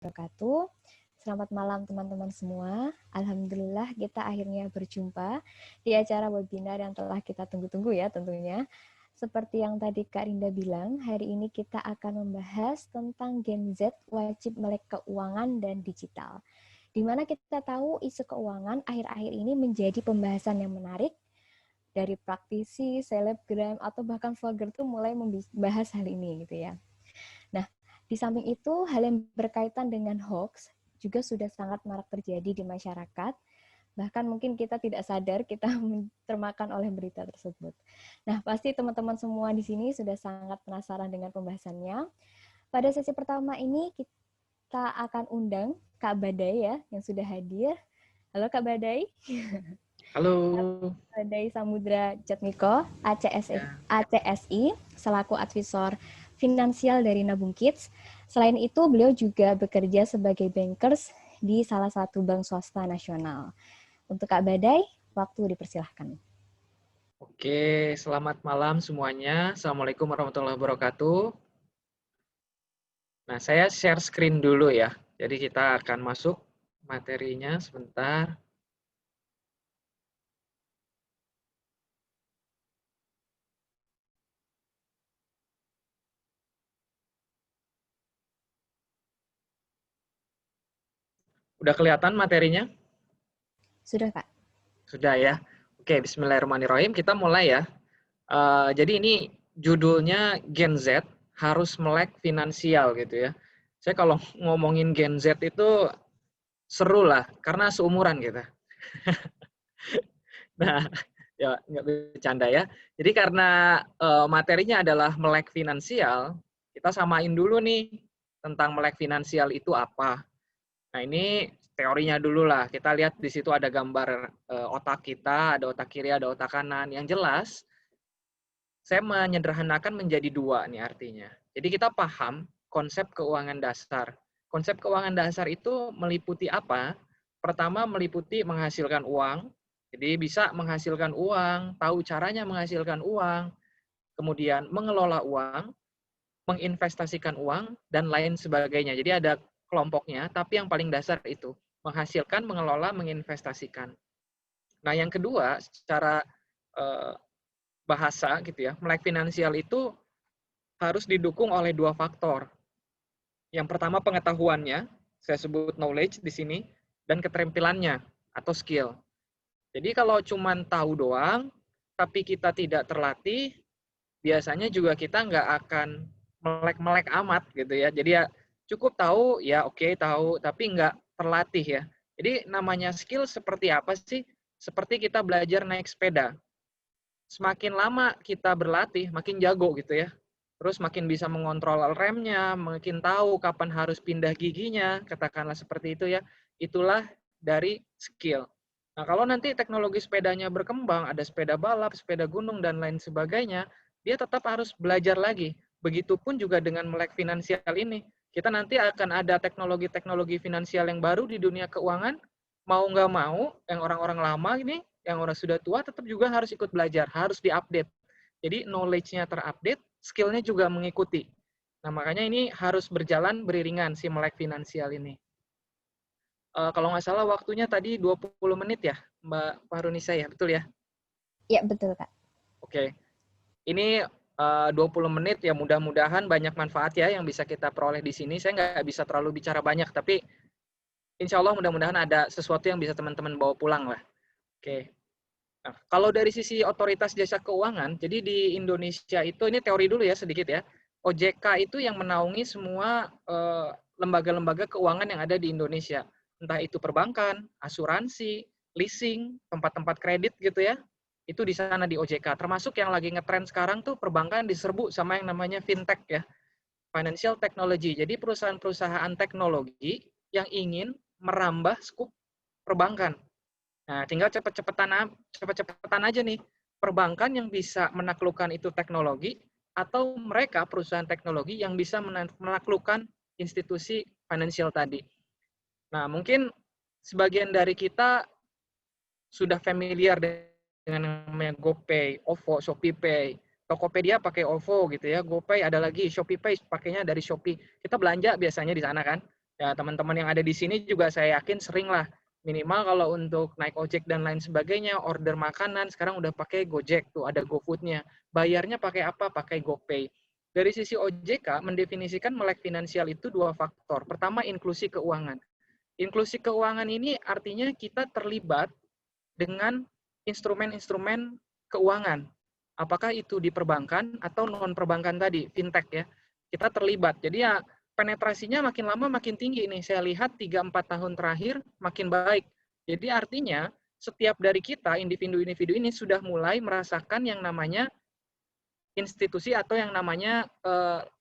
wabarakatuh. Selamat malam teman-teman semua. Alhamdulillah kita akhirnya berjumpa di acara webinar yang telah kita tunggu-tunggu ya tentunya. Seperti yang tadi Kak Rinda bilang, hari ini kita akan membahas tentang Gen Z wajib melek keuangan dan digital. Di mana kita tahu isu keuangan akhir-akhir ini menjadi pembahasan yang menarik dari praktisi, selebgram, atau bahkan vlogger tuh mulai membahas hal ini gitu ya. Nah, di samping itu, hal yang berkaitan dengan hoax juga sudah sangat marak terjadi di masyarakat. Bahkan mungkin kita tidak sadar kita termakan oleh berita tersebut. Nah, pasti teman-teman semua di sini sudah sangat penasaran dengan pembahasannya. Pada sesi pertama ini kita akan undang Kak Badai ya, yang sudah hadir. Halo Kak Badai. Halo. Badai Samudra Jatmiko, ACSI, selaku advisor finansial dari Nabung Kids. Selain itu, beliau juga bekerja sebagai bankers di salah satu bank swasta nasional. Untuk Kak Badai, waktu dipersilahkan. Oke, selamat malam semuanya. Assalamualaikum warahmatullahi wabarakatuh. Nah, saya share screen dulu ya. Jadi kita akan masuk materinya sebentar. Udah kelihatan materinya? Sudah, Kak? Sudah ya. Oke, bismillahirrahmanirrahim. Kita mulai ya. Jadi ini judulnya Gen Z harus melek finansial gitu ya. Saya kalau ngomongin Gen Z itu seru lah, karena seumuran kita. Nah, ya nggak bercanda ya. Jadi karena materinya adalah melek finansial, kita samain dulu nih tentang melek finansial itu apa. Nah ini teorinya dulu lah. Kita lihat di situ ada gambar otak kita, ada otak kiri, ada otak kanan. Yang jelas, saya menyederhanakan menjadi dua nih artinya. Jadi kita paham konsep keuangan dasar. Konsep keuangan dasar itu meliputi apa? Pertama meliputi menghasilkan uang. Jadi bisa menghasilkan uang, tahu caranya menghasilkan uang, kemudian mengelola uang, menginvestasikan uang, dan lain sebagainya. Jadi ada kelompoknya, tapi yang paling dasar itu menghasilkan, mengelola, menginvestasikan. Nah, yang kedua, secara bahasa gitu ya, melek finansial itu harus didukung oleh dua faktor. Yang pertama pengetahuannya, saya sebut knowledge di sini, dan keterampilannya atau skill. Jadi kalau cuma tahu doang, tapi kita tidak terlatih, biasanya juga kita nggak akan melek-melek amat gitu ya. Jadi ya cukup tahu, ya oke tahu, tapi nggak terlatih ya. Jadi namanya skill seperti apa sih? Seperti kita belajar naik sepeda. Semakin lama kita berlatih, makin jago gitu ya. Terus makin bisa mengontrol remnya, makin tahu kapan harus pindah giginya, katakanlah seperti itu ya. Itulah dari skill. Nah, kalau nanti teknologi sepedanya berkembang, ada sepeda balap, sepeda gunung, dan lain sebagainya, dia tetap harus belajar lagi. Begitupun juga dengan melek finansial ini. Kita nanti akan ada teknologi-teknologi finansial yang baru di dunia keuangan, mau nggak mau, yang orang-orang lama ini, yang orang sudah tua, tetap juga harus ikut belajar, harus diupdate. Jadi knowledge-nya terupdate, skill-nya juga mengikuti. Nah, makanya ini harus berjalan beriringan si melek finansial ini. Kalau nggak salah waktunya tadi 20 menit ya, Mbak Farunisa ya, betul ya? Ya, betul, Kak. Oke. Ini 20 menit ya, mudah-mudahan banyak manfaat ya yang bisa kita peroleh di sini. Saya nggak bisa terlalu bicara banyak, tapi insya Allah mudah-mudahan ada sesuatu yang bisa teman-teman bawa pulang lah. Oke. Nah, kalau dari sisi otoritas jasa keuangan, jadi di Indonesia itu, ini teori dulu ya sedikit ya, OJK itu yang menaungi semua lembaga-lembaga keuangan yang ada di Indonesia. Entah itu perbankan, asuransi, leasing, tempat-tempat kredit gitu ya, itu di sana di OJK. Termasuk yang lagi ngetren sekarang tuh perbankan diserbu sama yang namanya fintech ya, financial technology. Jadi perusahaan-perusahaan teknologi yang ingin merambah skup perbankan. Nah, tinggal cepet-cepetan aja nih perbankan yang bisa menaklukkan itu teknologi atau mereka perusahaan teknologi yang bisa menaklukkan institusi financial tadi. Nah, mungkin sebagian dari kita sudah familiar dengan namanya GoPay, OVO, ShopeePay. Tokopedia pakai OVO gitu ya, GoPay ada lagi, ShopeePay pakainya dari Shopee. Kita belanja biasanya di sana kan. Ya, teman-teman yang ada di sini juga saya yakin sering lah, minimal kalau untuk naik ojek dan lain sebagainya, order makanan sekarang udah pakai Gojek tuh, ada GoFood-nya. Bayarnya pakai apa? Pakai GoPay. Dari sisi OJK mendefinisikan melek finansial itu dua faktor. Pertama, inklusi keuangan. Inklusi keuangan ini artinya kita terlibat dengan instrumen-instrumen keuangan. Apakah itu di perbankan atau non perbankan tadi, fintech ya. Kita terlibat. Jadi ya penetrasinya makin lama makin tinggi nih. Saya lihat 3-4 tahun terakhir makin baik. Jadi artinya setiap dari kita, individu-individu ini sudah mulai merasakan yang namanya institusi atau yang namanya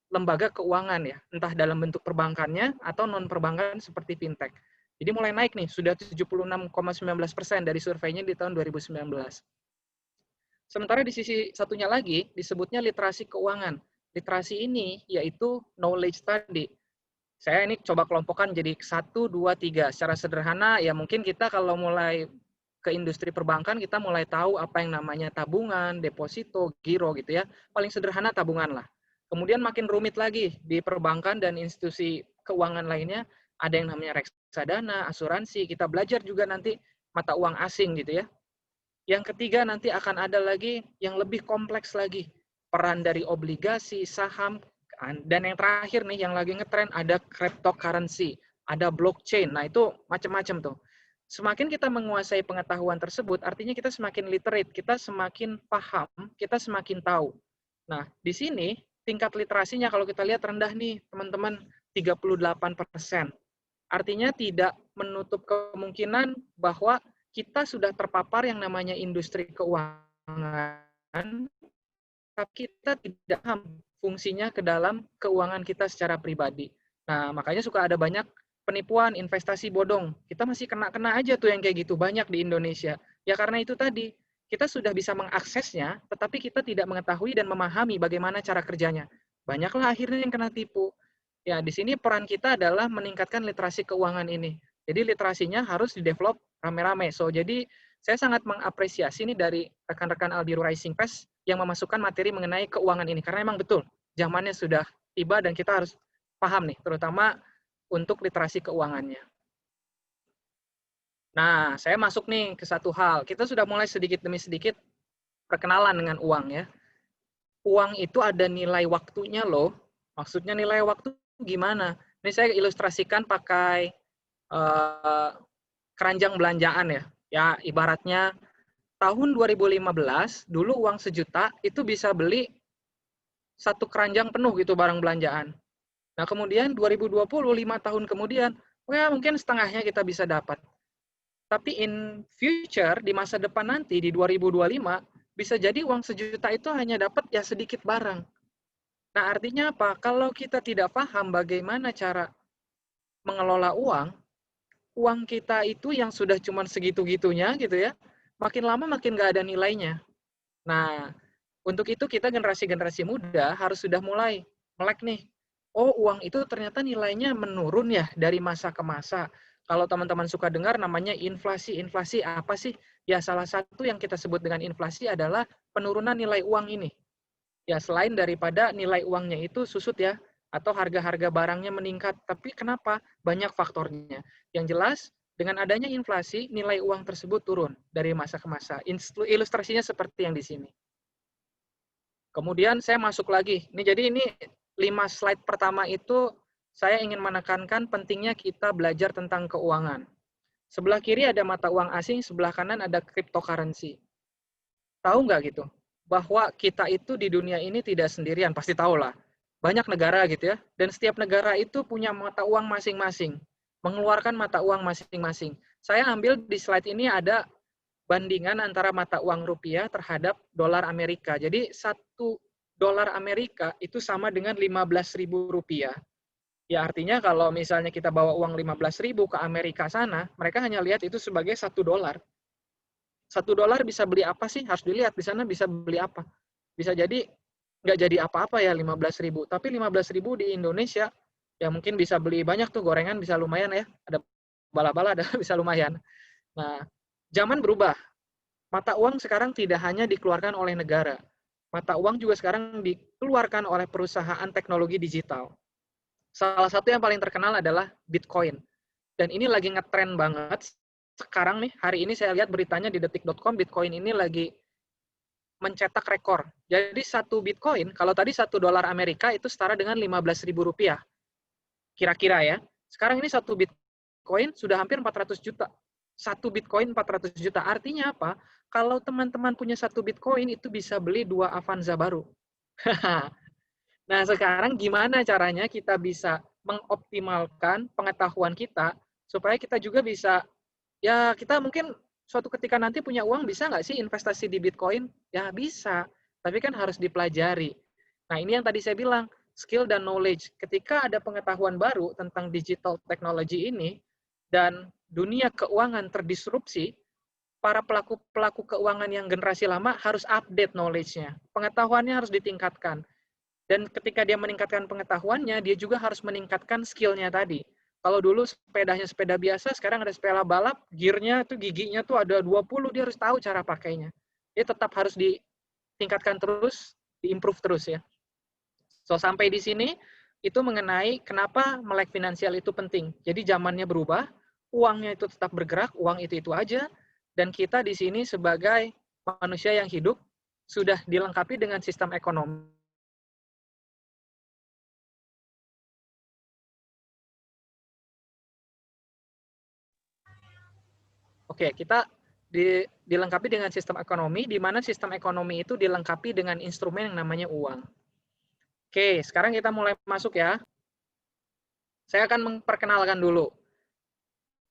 lembaga keuangan ya, entah dalam bentuk perbankannya atau non perbankan seperti fintech. Jadi mulai naik nih, sudah 76,19% dari surveinya di tahun 2019. Sementara di sisi satunya lagi disebutnya literasi keuangan. Literasi ini yaitu knowledge tadi. Saya ini coba kelompokkan jadi 1, 2, 3. Secara sederhana ya mungkin kita kalau mulai ke industri perbankan kita mulai tahu apa yang namanya tabungan, deposito, giro gitu ya. Paling sederhana tabungan lah. Kemudian makin rumit lagi di perbankan dan institusi keuangan lainnya, ada yang namanya reksadana, asuransi, kita belajar juga nanti mata uang asing gitu ya. Yang ketiga nanti akan ada lagi yang lebih kompleks lagi, peran dari obligasi, saham, dan yang terakhir nih yang lagi ngetren ada cryptocurrency, ada blockchain. Nah itu macam-macam tuh. Semakin kita menguasai pengetahuan tersebut, artinya kita semakin literate, kita semakin paham, kita semakin tahu. Nah, di sini tingkat literasinya kalau kita lihat rendah nih, teman-teman, 38%. Artinya tidak menutup kemungkinan bahwa kita sudah terpapar yang namanya industri keuangan, tapi kita tidak paham fungsinya ke dalam keuangan kita secara pribadi. Nah, makanya suka ada banyak penipuan, investasi bodong. Kita masih kena-kena aja tuh yang kayak gitu, banyak di Indonesia. Ya karena itu tadi, kita sudah bisa mengaksesnya, tetapi kita tidak mengetahui dan memahami bagaimana cara kerjanya. Banyaklah akhirnya yang kena tipu. Ya, di sini peran kita adalah meningkatkan literasi keuangan ini. Jadi literasinya harus di-develop rame-rame. So, jadi saya sangat mengapresiasi ini dari rekan-rekan Albiru Rising Fest yang memasukkan materi mengenai keuangan ini. Karena memang betul, zamannya sudah tiba dan kita harus paham nih, terutama untuk literasi keuangannya. Nah, saya masuk nih ke satu hal. Kita sudah mulai sedikit demi sedikit perkenalan dengan uang ya. Uang itu ada nilai waktunya loh. Maksudnya nilai waktu gimana? Ini saya ilustrasikan pakai keranjang belanjaan ya. Ya, ibaratnya tahun 2015, dulu uang 1 juta itu bisa beli 1 keranjang penuh gitu barang belanjaan. Nah, kemudian 2020, 5 tahun kemudian, wah mungkin setengahnya kita bisa dapat. Tapi in future, di masa depan nanti, di 2025, bisa jadi uang 1 juta itu hanya dapat ya sedikit barang. Nah, artinya apa? Kalau kita tidak paham bagaimana cara mengelola uang, uang kita itu yang sudah cuma segitu-gitunya gitu ya, makin lama makin nggak ada nilainya. Nah, untuk itu kita generasi-generasi muda harus sudah mulai melek nih. Oh, uang itu ternyata nilainya menurun ya dari masa ke masa. Kalau teman-teman suka dengar namanya inflasi. Inflasi apa sih? Ya, salah satu yang kita sebut dengan inflasi adalah penurunan nilai uang ini. Ya, selain daripada nilai uangnya itu susut ya, atau harga-harga barangnya meningkat. Tapi kenapa? Banyak faktornya. Yang jelas, dengan adanya inflasi, nilai uang tersebut turun dari masa ke masa. Ilustrasinya seperti yang di sini. Kemudian saya masuk lagi. Jadi ini 5 slide pertama itu saya ingin menekankan pentingnya kita belajar tentang keuangan. Sebelah kiri ada mata uang asing, sebelah kanan ada cryptocurrency. Tahu nggak gitu? Bahwa kita itu di dunia ini tidak sendirian, pasti tahu lah. Banyak negara gitu ya, dan setiap negara itu punya mata uang masing-masing, mengeluarkan mata uang masing-masing. Saya ambil di slide ini ada bandingan antara mata uang rupiah terhadap dolar Amerika. Jadi 1 dolar Amerika itu sama dengan 15.000 rupiah. Ya artinya kalau misalnya kita bawa uang 15.000 ke Amerika sana, mereka hanya lihat itu sebagai 1 dolar. 1 dolar bisa beli apa sih? Harus dilihat di sana bisa beli apa. Bisa jadi nggak jadi apa-apa ya 15.000. Tapi 15.000 di Indonesia ya mungkin bisa beli banyak tuh gorengan, bisa lumayan ya. Ada bala-bala ada bisa lumayan. Nah, zaman berubah. Mata uang sekarang tidak hanya dikeluarkan oleh negara. Mata uang juga sekarang dikeluarkan oleh perusahaan teknologi digital. Salah satu yang paling terkenal adalah Bitcoin. Dan ini lagi ngetren banget. Sekarang nih, hari ini saya lihat beritanya di detik.com, Bitcoin ini lagi mencetak rekor. Jadi satu Bitcoin, kalau tadi $1 Amerika itu setara dengan 15.000 rupiah. Kira-kira ya. Sekarang ini satu Bitcoin sudah hampir 400 juta. Satu Bitcoin 400 juta. Artinya apa? Kalau teman-teman punya satu Bitcoin, itu bisa beli 2 Avanza baru. Nah, sekarang gimana caranya kita bisa mengoptimalkan pengetahuan kita supaya kita juga bisa, ya kita mungkin suatu ketika nanti punya uang, bisa nggak sih investasi di Bitcoin? Ya bisa, tapi kan harus dipelajari. Nah, ini yang tadi saya bilang, skill dan knowledge. Ketika ada pengetahuan baru tentang digital technology ini, dan dunia keuangan terdisrupsi, para pelaku keuangan yang generasi lama harus update knowledge-nya. Pengetahuannya harus ditingkatkan. Dan ketika dia meningkatkan pengetahuannya, dia juga harus meningkatkan skill-nya tadi. Kalau dulu sepedanya sepeda biasa, sekarang ada sepeda balap, gear-nya tuh giginya tuh ada 20, dia harus tahu cara pakainya. Dia tetap harus ditingkatkan terus, diimprove terus ya. So, sampai di sini, itu mengenai kenapa melek finansial itu penting. Jadi zamannya berubah, uangnya itu tetap bergerak, uang itu aja, dan kita di sini sebagai manusia yang hidup, sudah dilengkapi dengan sistem ekonomi. Oke, kita dilengkapi dengan sistem ekonomi, di mana sistem ekonomi itu dilengkapi dengan instrumen yang namanya uang. Oke, sekarang kita mulai masuk ya. Saya akan memperkenalkan dulu.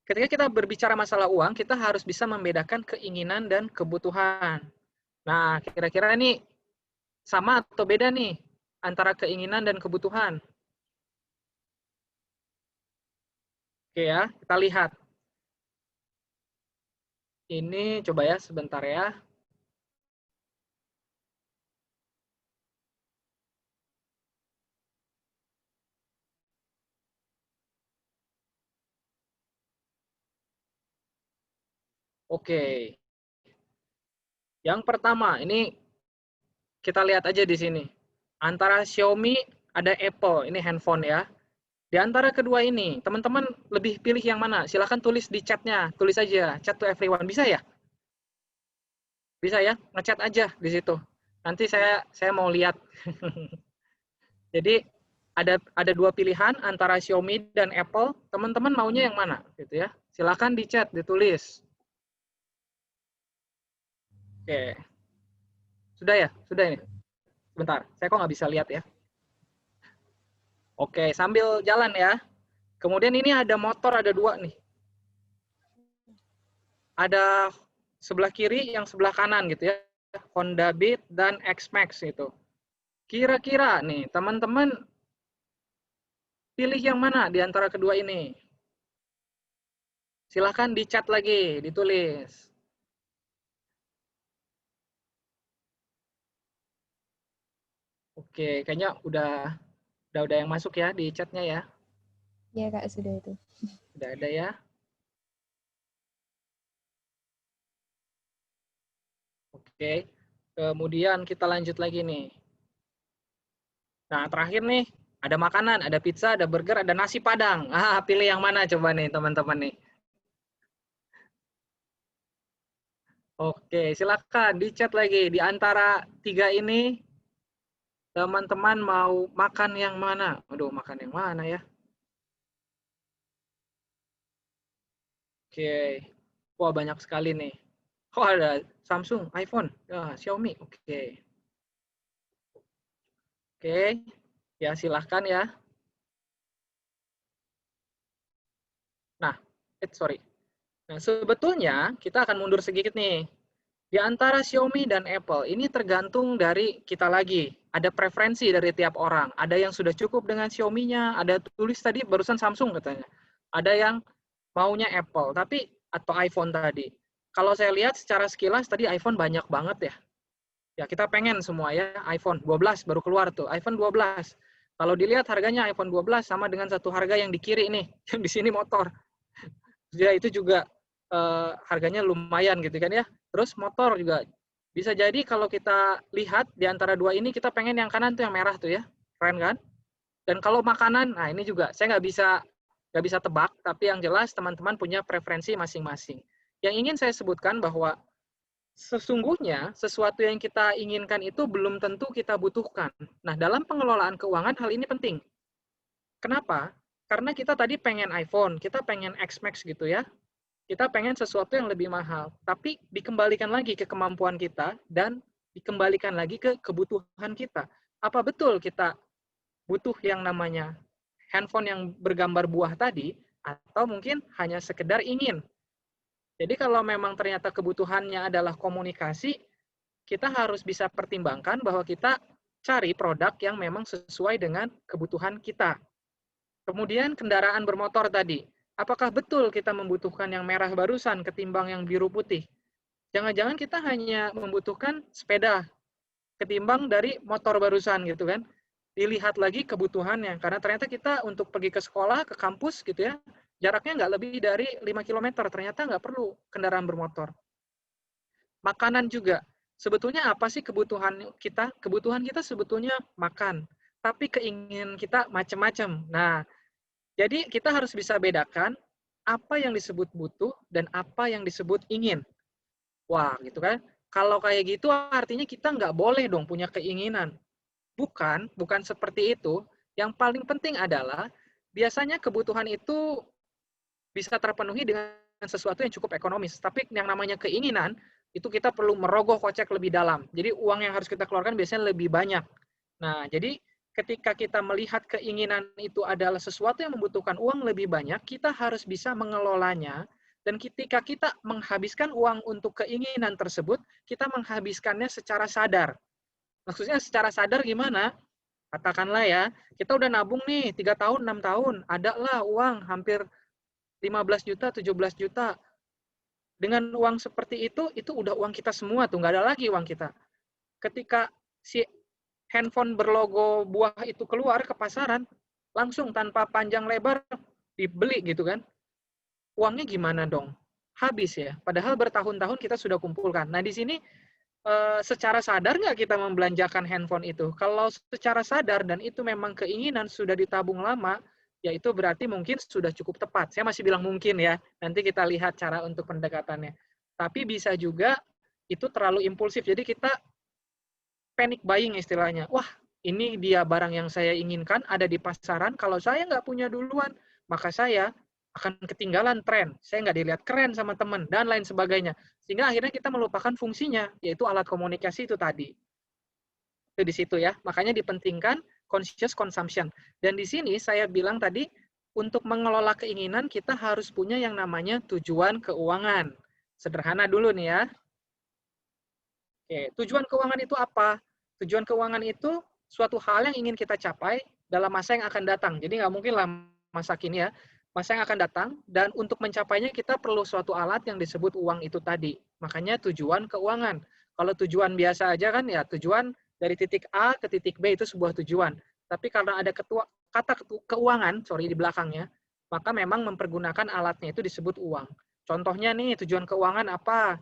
Ketika kita berbicara masalah uang, kita harus bisa membedakan keinginan dan kebutuhan. Nah, kira-kira ini sama atau beda nih antara keinginan dan kebutuhan? Oke ya, kita lihat. Ini coba ya sebentar ya. Oke. Yang pertama, ini kita lihat aja di sini. Antara Xiaomi ada Apple, ini handphone ya. Di antara kedua ini, teman-teman lebih pilih yang mana? Silahkan tulis di chatnya, tulis aja, chat to everyone. Bisa ya? Bisa ya? Ngechat aja di situ. Nanti saya mau lihat. Jadi ada dua pilihan antara Xiaomi dan Apple. Teman-teman maunya yang mana? Gitu ya. Silahkan di chat, ditulis. Oke. Sudah ya? Sudah ini. Sebentar, saya kok nggak bisa lihat ya. Oke, sambil jalan ya. Kemudian ini ada motor, ada dua nih. Ada sebelah kiri, yang sebelah kanan gitu ya. Honda Beat dan X-Max itu. Kira-kira nih, teman-teman pilih yang mana di antara kedua ini? Silahkan di chat lagi, ditulis. Oke, kayaknya udah yang masuk ya di chatnya ya. Iya Kak, sudah itu. Udah ada ya. Oke, kemudian kita lanjut lagi nih. Nah, terakhir nih, ada makanan, ada pizza, ada burger, ada nasi padang. Ah, pilih yang mana coba nih teman-teman nih. Oke, silakan di chat lagi. Di antara tiga ini, teman-teman mau makan yang mana? Aduh, makan yang mana ya? Oke. Wah, banyak sekali nih. Oh, ada Samsung, iPhone, ya, Xiaomi. Oke. Oke. Ya, silahkan ya. Nah, sorry. Nah, sebetulnya kita akan mundur sedikit nih. Di antara Xiaomi dan Apple, ini tergantung dari kita lagi. Ada preferensi dari tiap orang. Ada yang sudah cukup dengan Xiaomi-nya, ada tulis tadi barusan Samsung katanya. Ada yang maunya Apple, tapi atau iPhone tadi. Kalau saya lihat secara sekilas tadi iPhone banyak banget ya. Ya kita pengen semua ya, iPhone 12 baru keluar tuh, iPhone 12. Kalau dilihat harganya iPhone 12 sama dengan satu harga yang di kiri nih, yang di sini motor. Ya itu juga harganya lumayan gitu kan ya. Terus motor juga bisa jadi kalau kita lihat di antara dua ini kita pengen yang kanan tuh yang merah tuh ya. Keren kan? Dan kalau makanan, nah ini juga saya nggak bisa tebak, tapi yang jelas teman-teman punya preferensi masing-masing. Yang ingin saya sebutkan bahwa sesungguhnya sesuatu yang kita inginkan itu belum tentu kita butuhkan. Nah, dalam pengelolaan keuangan hal ini penting. Kenapa? Karena kita tadi pengen iPhone, kita pengen X Max gitu ya. Kita pengen sesuatu yang lebih mahal, tapi dikembalikan lagi ke kemampuan kita dan dikembalikan lagi ke kebutuhan kita. Apa betul kita butuh yang namanya handphone yang bergambar buah tadi, atau mungkin hanya sekedar ingin? Jadi kalau memang ternyata kebutuhannya adalah komunikasi, kita harus bisa pertimbangkan bahwa kita cari produk yang memang sesuai dengan kebutuhan kita. Kemudian kendaraan bermotor tadi. Apakah betul kita membutuhkan yang merah barusan ketimbang yang biru putih? Jangan-jangan kita hanya membutuhkan sepeda ketimbang dari motor barusan gitu kan. Dilihat lagi kebutuhannya. Karena ternyata kita untuk pergi ke sekolah, ke kampus gitu ya, jaraknya nggak lebih dari 5 km. Ternyata nggak perlu kendaraan bermotor. Makanan juga. Sebetulnya apa sih kebutuhan kita? Kebutuhan kita sebetulnya makan. Tapi keinginan kita macam-macam. Nah, jadi kita harus bisa bedakan apa yang disebut butuh dan apa yang disebut ingin. Wah, gitu kan. Kalau kayak gitu artinya kita nggak boleh dong punya keinginan. Bukan seperti itu. Yang paling penting adalah biasanya kebutuhan itu bisa terpenuhi dengan sesuatu yang cukup ekonomis. Tapi yang namanya keinginan, itu kita perlu merogoh kocek lebih dalam. Jadi uang yang harus kita keluarkan biasanya lebih banyak. Nah, jadi ketika kita melihat keinginan itu adalah sesuatu yang membutuhkan uang lebih banyak, kita harus bisa mengelolanya. Dan ketika kita menghabiskan uang untuk keinginan tersebut, kita menghabiskannya secara sadar. Maksudnya secara sadar gimana? Katakanlah ya, kita udah nabung nih 3 tahun, 6 tahun, ada lah uang hampir 15 juta, 17 juta. Dengan uang seperti itu udah uang kita semua tuh, nggak ada lagi uang kita. Ketika si handphone berlogo buah itu keluar ke pasaran, langsung tanpa panjang lebar dibeli gitu kan. Uangnya gimana dong? Habis ya. Padahal bertahun-tahun kita sudah kumpulkan. Nah di sini secara sadar nggak kita membelanjakan handphone itu? Kalau secara sadar dan itu memang keinginan sudah ditabung lama, ya itu berarti mungkin sudah cukup tepat. Saya masih bilang mungkin ya, nanti kita lihat cara untuk pendekatannya. Tapi bisa juga itu terlalu impulsif, jadi kita panic buying istilahnya. Wah, ini dia barang yang saya inginkan, ada di pasaran, kalau saya nggak punya duluan, maka saya akan ketinggalan tren. Saya nggak dilihat keren sama teman, dan lain sebagainya. Sehingga akhirnya kita melupakan fungsinya, yaitu alat komunikasi itu tadi. Itu di situ ya. Makanya dipentingkan conscious consumption. Dan di sini saya bilang tadi, untuk mengelola keinginan, kita harus punya yang namanya tujuan keuangan. Sederhana dulu nih ya. Oke, tujuan keuangan itu apa? Tujuan keuangan itu suatu hal yang ingin kita capai dalam masa yang akan datang. Jadi nggak mungkin lah masa kini ya. Masa yang akan datang, dan untuk mencapainya kita perlu suatu alat yang disebut uang itu tadi. Makanya tujuan keuangan. Kalau tujuan biasa aja kan ya tujuan dari titik A ke titik B itu sebuah tujuan. Tapi karena ada kata keuangan, di belakangnya, maka memang mempergunakan alatnya itu disebut uang. Contohnya nih, tujuan keuangan apa?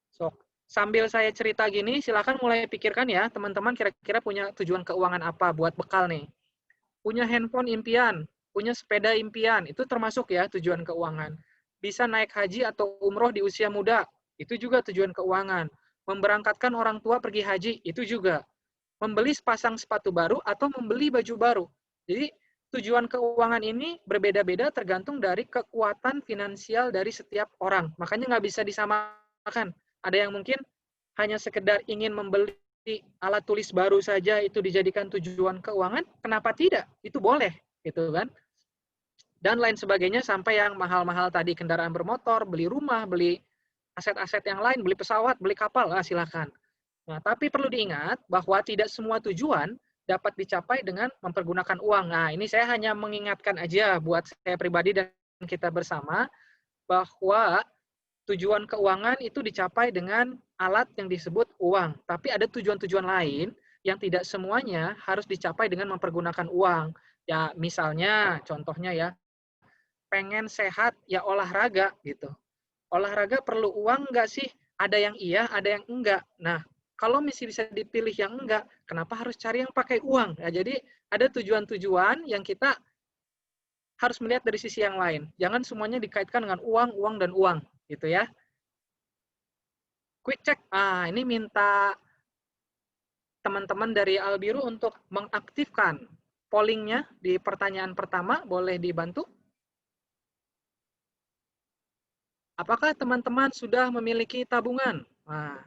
So, sambil saya cerita gini, silakan mulai pikirkan ya, teman-teman kira-kira punya tujuan keuangan apa buat bekal nih. Punya handphone impian, punya sepeda impian, itu termasuk ya tujuan keuangan. Bisa naik haji atau umroh di usia muda, itu juga tujuan keuangan. Memberangkatkan orang tua pergi haji, itu juga. Membeli sepasang sepatu baru atau membeli baju baru. Jadi tujuan keuangan ini berbeda-beda tergantung dari kekuatan finansial dari setiap orang. Makanya nggak bisa disamakan. Ada yang mungkin hanya sekedar ingin membeli alat tulis baru saja itu dijadikan tujuan keuangan, kenapa tidak? Itu boleh, gitu kan? Dan lain sebagainya sampai yang mahal-mahal tadi, kendaraan bermotor, beli rumah, beli aset-aset yang lain, beli pesawat, beli kapal, silakan. Nah, tapi perlu diingat bahwa tidak semua tujuan dapat dicapai dengan mempergunakan uang. Nah, ini saya hanya mengingatkan aja buat saya pribadi dan kita bersama bahwa tujuan keuangan itu dicapai dengan alat yang disebut uang. Tapi ada tujuan-tujuan lain yang tidak semuanya harus dicapai dengan mempergunakan uang. Ya, misalnya, contohnya ya, pengen sehat, ya olahraga gitu. Olahraga perlu uang nggak sih? Ada yang iya, ada yang enggak. Nah, Kalau masih bisa dipilih yang enggak, kenapa harus cari yang pakai uang? Ya, jadi ada tujuan-tujuan yang kita harus melihat dari sisi yang lain. Jangan semuanya dikaitkan dengan uang, uang, dan uang. Gitu ya. Quick check. Ini minta teman-teman dari Albiru untuk mengaktifkan pollingnya di pertanyaan pertama. Boleh dibantu? Apakah teman-teman sudah memiliki tabungan? Nah,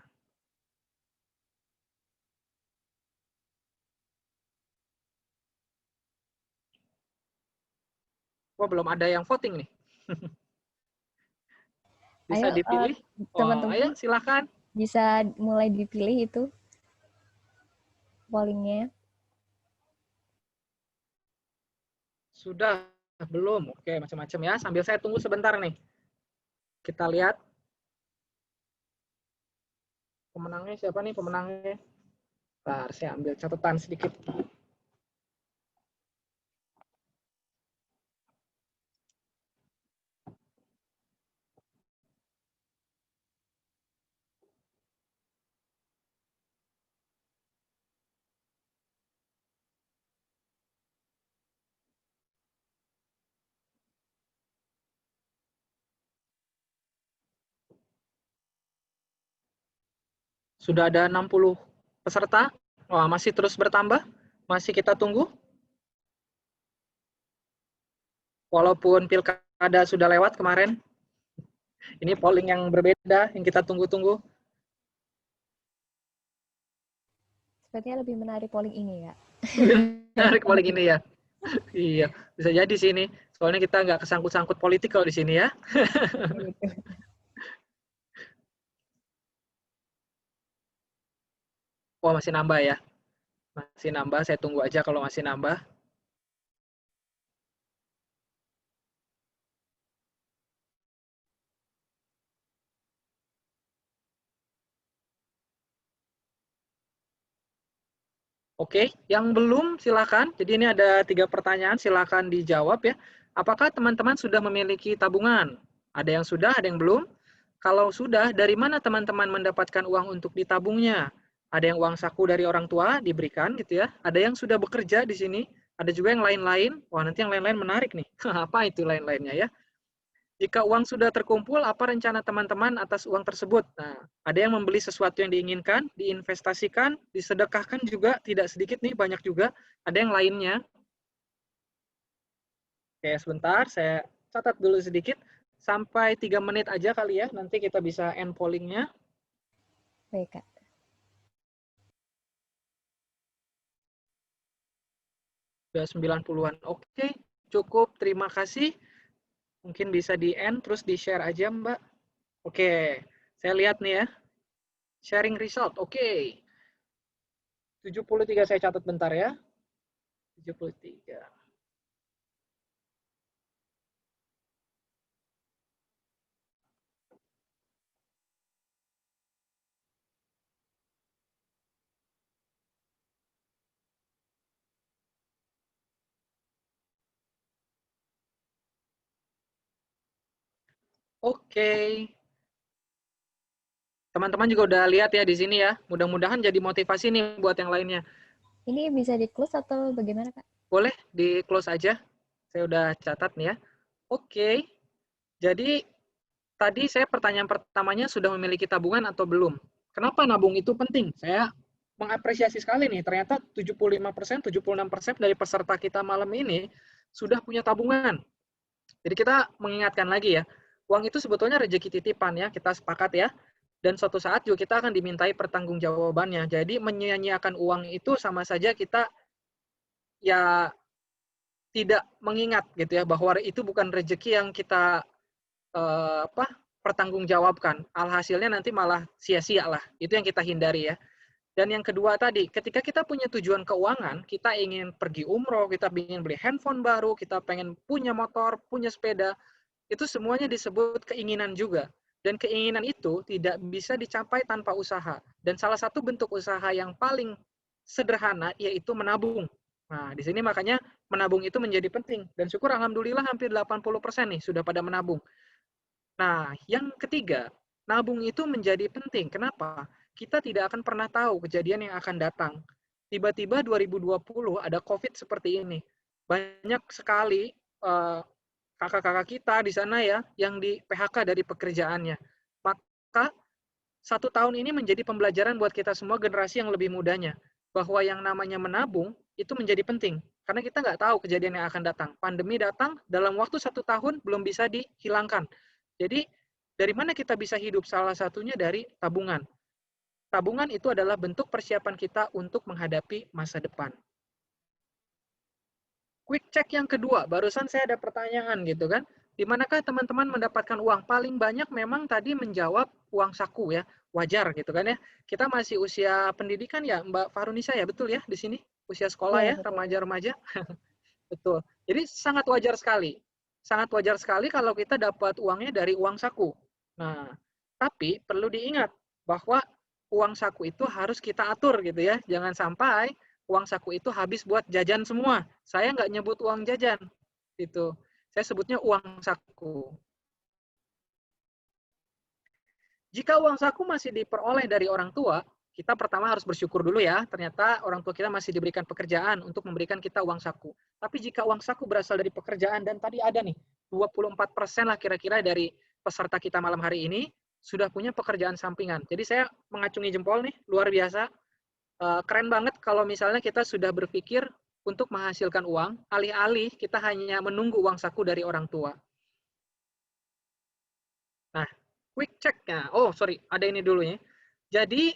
belum ada yang voting nih. Bisa Ayo dipilih? Ayo teman-teman silakan. bisa mulai dipilih itu pollingnya. Sudah, belum. Oke, macam-macam ya. Sambil saya tunggu sebentar nih. Kita lihat. Pemenangnya siapa nih pemenangnya? Bentar, saya ambil catatan sedikit. Sudah ada 60 peserta. Wah, masih terus bertambah. Masih kita tunggu. Walaupun pilkada sudah lewat kemarin. Ini polling yang berbeda yang kita tunggu-tunggu. Sepertinya lebih menarik polling ini ya. Menarik polling ini ya. Iya, bisa jadi sini. Soalnya kita nggak kesangkut-sangkut politik kalau di sini ya. Wah, masih nambah ya. Masih nambah, saya tunggu aja kalau masih nambah. Oke, yang belum silakan. Jadi ini ada 3 pertanyaan, silakan dijawab ya. Apakah teman-teman sudah memiliki tabungan? Ada yang sudah, ada yang belum. Kalau sudah, dari mana teman-teman mendapatkan uang untuk ditabungnya? Ada yang uang saku dari orang tua diberikan gitu ya. Ada yang sudah bekerja di sini. Ada juga yang lain-lain. Wah, nanti yang lain-lain menarik nih. Apa itu lain-lainnya ya? Jika uang sudah terkumpul, apa rencana teman-teman atas uang tersebut? Nah, ada yang membeli sesuatu yang diinginkan, diinvestasikan, disedekahkan juga, tidak sedikit nih, banyak juga. Ada yang lainnya. Oke, sebentar, saya catat dulu sedikit. Sampai 3 menit aja kali ya, nanti kita bisa end polling-nya. Baik, Kak. Sudah 90-an. Oke, cukup. Terima kasih. Mungkin bisa di-end, terus di-share aja, Mbak. Oke, saya lihat nih ya. Sharing result, oke. 73 saya catat bentar ya. 73. Oke. Teman-teman juga udah lihat ya di sini ya. Mudah-mudahan jadi motivasi nih buat yang lainnya. Ini bisa di-close atau bagaimana, Kak? Boleh di-close aja. Saya udah catat nih ya. Oke. Jadi tadi saya pertanyaan pertamanya sudah memiliki tabungan atau belum? Kenapa nabung itu penting? Saya mengapresiasi sekali nih. Ternyata 75%, 76% dari peserta kita malam ini sudah punya tabungan. Jadi kita mengingatkan lagi ya. Uang itu sebetulnya rezeki titipan ya. Kita sepakat ya. Dan suatu saat juga kita akan dimintai pertanggungjawabannya. Jadi menyia-nyiakan uang itu sama saja kita ya tidak mengingat gitu ya bahwa itu bukan rezeki yang kita pertanggungjawabkan. Alhasilnya nanti malah sia-sia lah. Itu yang kita hindari ya. Dan yang kedua tadi, ketika kita punya tujuan keuangan, kita ingin pergi umroh, kita ingin beli handphone baru, kita pengen punya motor, punya sepeda, itu semuanya disebut keinginan juga. Dan keinginan itu tidak bisa dicapai tanpa usaha. Dan salah satu bentuk usaha yang paling sederhana yaitu menabung. Nah, di sini makanya menabung itu menjadi penting. Dan syukur alhamdulillah hampir 80% nih sudah pada menabung. Nah, yang ketiga, nabung itu menjadi penting. Kenapa? kita tidak akan pernah tahu kejadian yang akan datang. Tiba-tiba 2020 ada COVID seperti ini. Banyak sekali kakak-kakak kita di sana ya yang di PHK dari pekerjaannya. Maka 1 tahun ini menjadi pembelajaran buat kita semua generasi yang lebih mudanya. Bahwa yang namanya menabung itu menjadi penting. Karena kita nggak tahu kejadian yang akan datang. Pandemi datang dalam waktu 1 tahun belum bisa dihilangkan. Jadi dari mana kita bisa hidup? Salah satunya dari tabungan. Tabungan itu adalah bentuk persiapan kita untuk menghadapi masa depan. Quick check yang kedua, barusan saya ada pertanyaan gitu kan. Di manakah teman-teman mendapatkan uang? Paling banyak memang tadi menjawab uang saku ya, wajar gitu kan ya. Kita masih usia pendidikan ya, Mbak Farunisa ya, betul ya di sini? Usia sekolah Ya, ya, betul. remaja-remaja. Betul. Jadi sangat wajar sekali. Sangat wajar sekali kalau kita dapat uangnya dari uang saku. Nah, tapi perlu diingat bahwa uang saku itu harus kita atur gitu ya. Jangan sampai uang saku itu habis buat jajan semua. Saya nggak nyebut uang jajan. Gitu. Saya sebutnya uang saku. Jika uang saku masih diperoleh dari orang tua, kita pertama harus bersyukur dulu ya. Ternyata orang tua kita masih diberikan pekerjaan untuk memberikan kita uang saku. Tapi jika uang saku berasal dari pekerjaan, dan tadi ada nih, 24% lah kira-kira dari peserta kita malam hari ini, sudah punya pekerjaan sampingan. Jadi saya mengacungi jempol nih, luar biasa. Keren banget kalau misalnya kita sudah berpikir untuk menghasilkan uang, alih-alih kita hanya menunggu uang saku dari orang tua. Nah, quick check-nya. Oh, sorry, ada ini dulu ya. Jadi,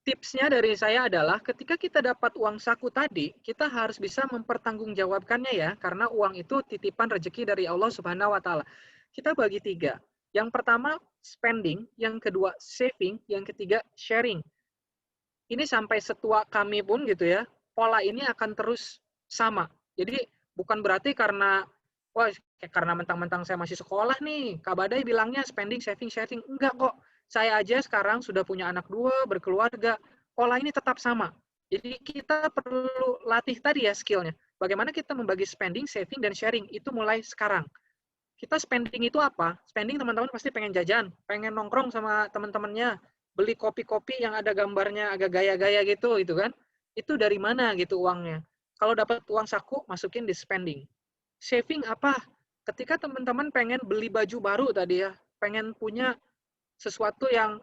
tipsnya dari saya adalah ketika kita dapat uang saku tadi, kita harus bisa mempertanggungjawabkannya ya, karena uang itu titipan rezeki dari Allah Subhanahu wa taala. Kita bagi 3. Yang pertama spending, yang kedua saving, yang ketiga sharing. Ini sampai setua kami pun gitu ya, pola ini akan terus sama. Jadi bukan berarti karena wah karena mentang-mentang saya masih sekolah nih, Kak Badai bilangnya spending, saving, sharing. Enggak kok. Saya aja sekarang sudah punya anak 2, berkeluarga. Pola ini tetap sama. Jadi kita perlu latih tadi ya skillnya. Bagaimana kita membagi spending, saving, dan sharing. Itu mulai sekarang. Kita spending itu apa? Spending teman-teman pasti pengen jajan, pengen nongkrong sama teman-temannya, beli kopi-kopi yang ada gambarnya agak gaya-gaya gitu kan. Itu dari mana gitu uangnya? Kalau dapat uang saku, masukin di spending. Saving apa? Ketika teman-teman pengen beli baju baru tadi ya, pengen punya sesuatu yang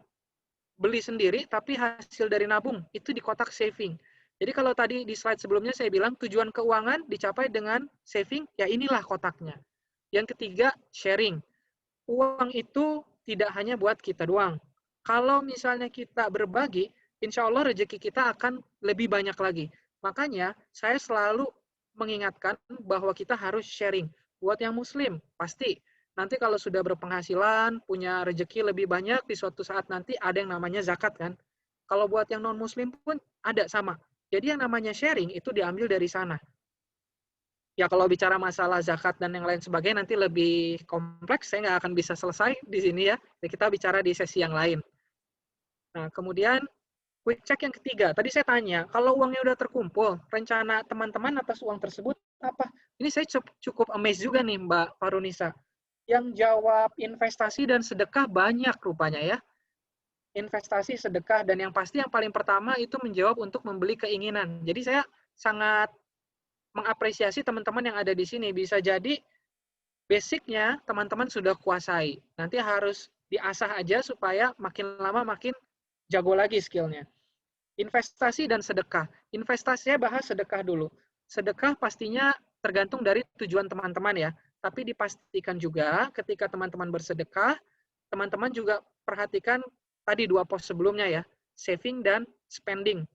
beli sendiri tapi hasil dari nabung, itu di kotak saving. Jadi kalau tadi di slide sebelumnya saya bilang tujuan keuangan dicapai dengan saving, ya inilah kotaknya. Yang ketiga, sharing. Uang itu tidak hanya buat kita doang. Kalau misalnya kita berbagi, insya Allah rezeki kita akan lebih banyak lagi. Makanya saya selalu mengingatkan bahwa kita harus sharing. Buat yang muslim, pasti. Nanti kalau sudah berpenghasilan, punya rezeki lebih banyak, di suatu saat nanti ada yang namanya zakat kan. Kalau buat yang non-muslim pun ada sama. Jadi yang namanya sharing itu diambil dari sana. Ya kalau bicara masalah zakat dan yang lain sebagainya nanti lebih kompleks, saya nggak akan bisa selesai di sini ya. Jadi kita bicara di sesi yang lain. Nah, kemudian quick check yang ketiga. Tadi saya tanya, kalau uangnya udah terkumpul, rencana teman-teman atas uang tersebut apa? Ini saya cukup amazed juga nih Mbak Farunisa. Yang jawab investasi dan sedekah banyak rupanya ya. Investasi, sedekah, dan yang pasti yang paling pertama itu menjawab untuk membeli keinginan. Jadi saya sangat mengapresiasi teman-teman yang ada di sini. Bisa jadi basicnya teman-teman sudah kuasai. Nanti harus diasah aja supaya makin lama makin jago lagi skillnya. Investasi dan sedekah. Investasinya bahas sedekah dulu. Sedekah pastinya tergantung dari tujuan teman-teman ya. Tapi dipastikan juga ketika teman-teman bersedekah, teman-teman juga perhatikan tadi 2 pos sebelumnya ya, saving dan spending.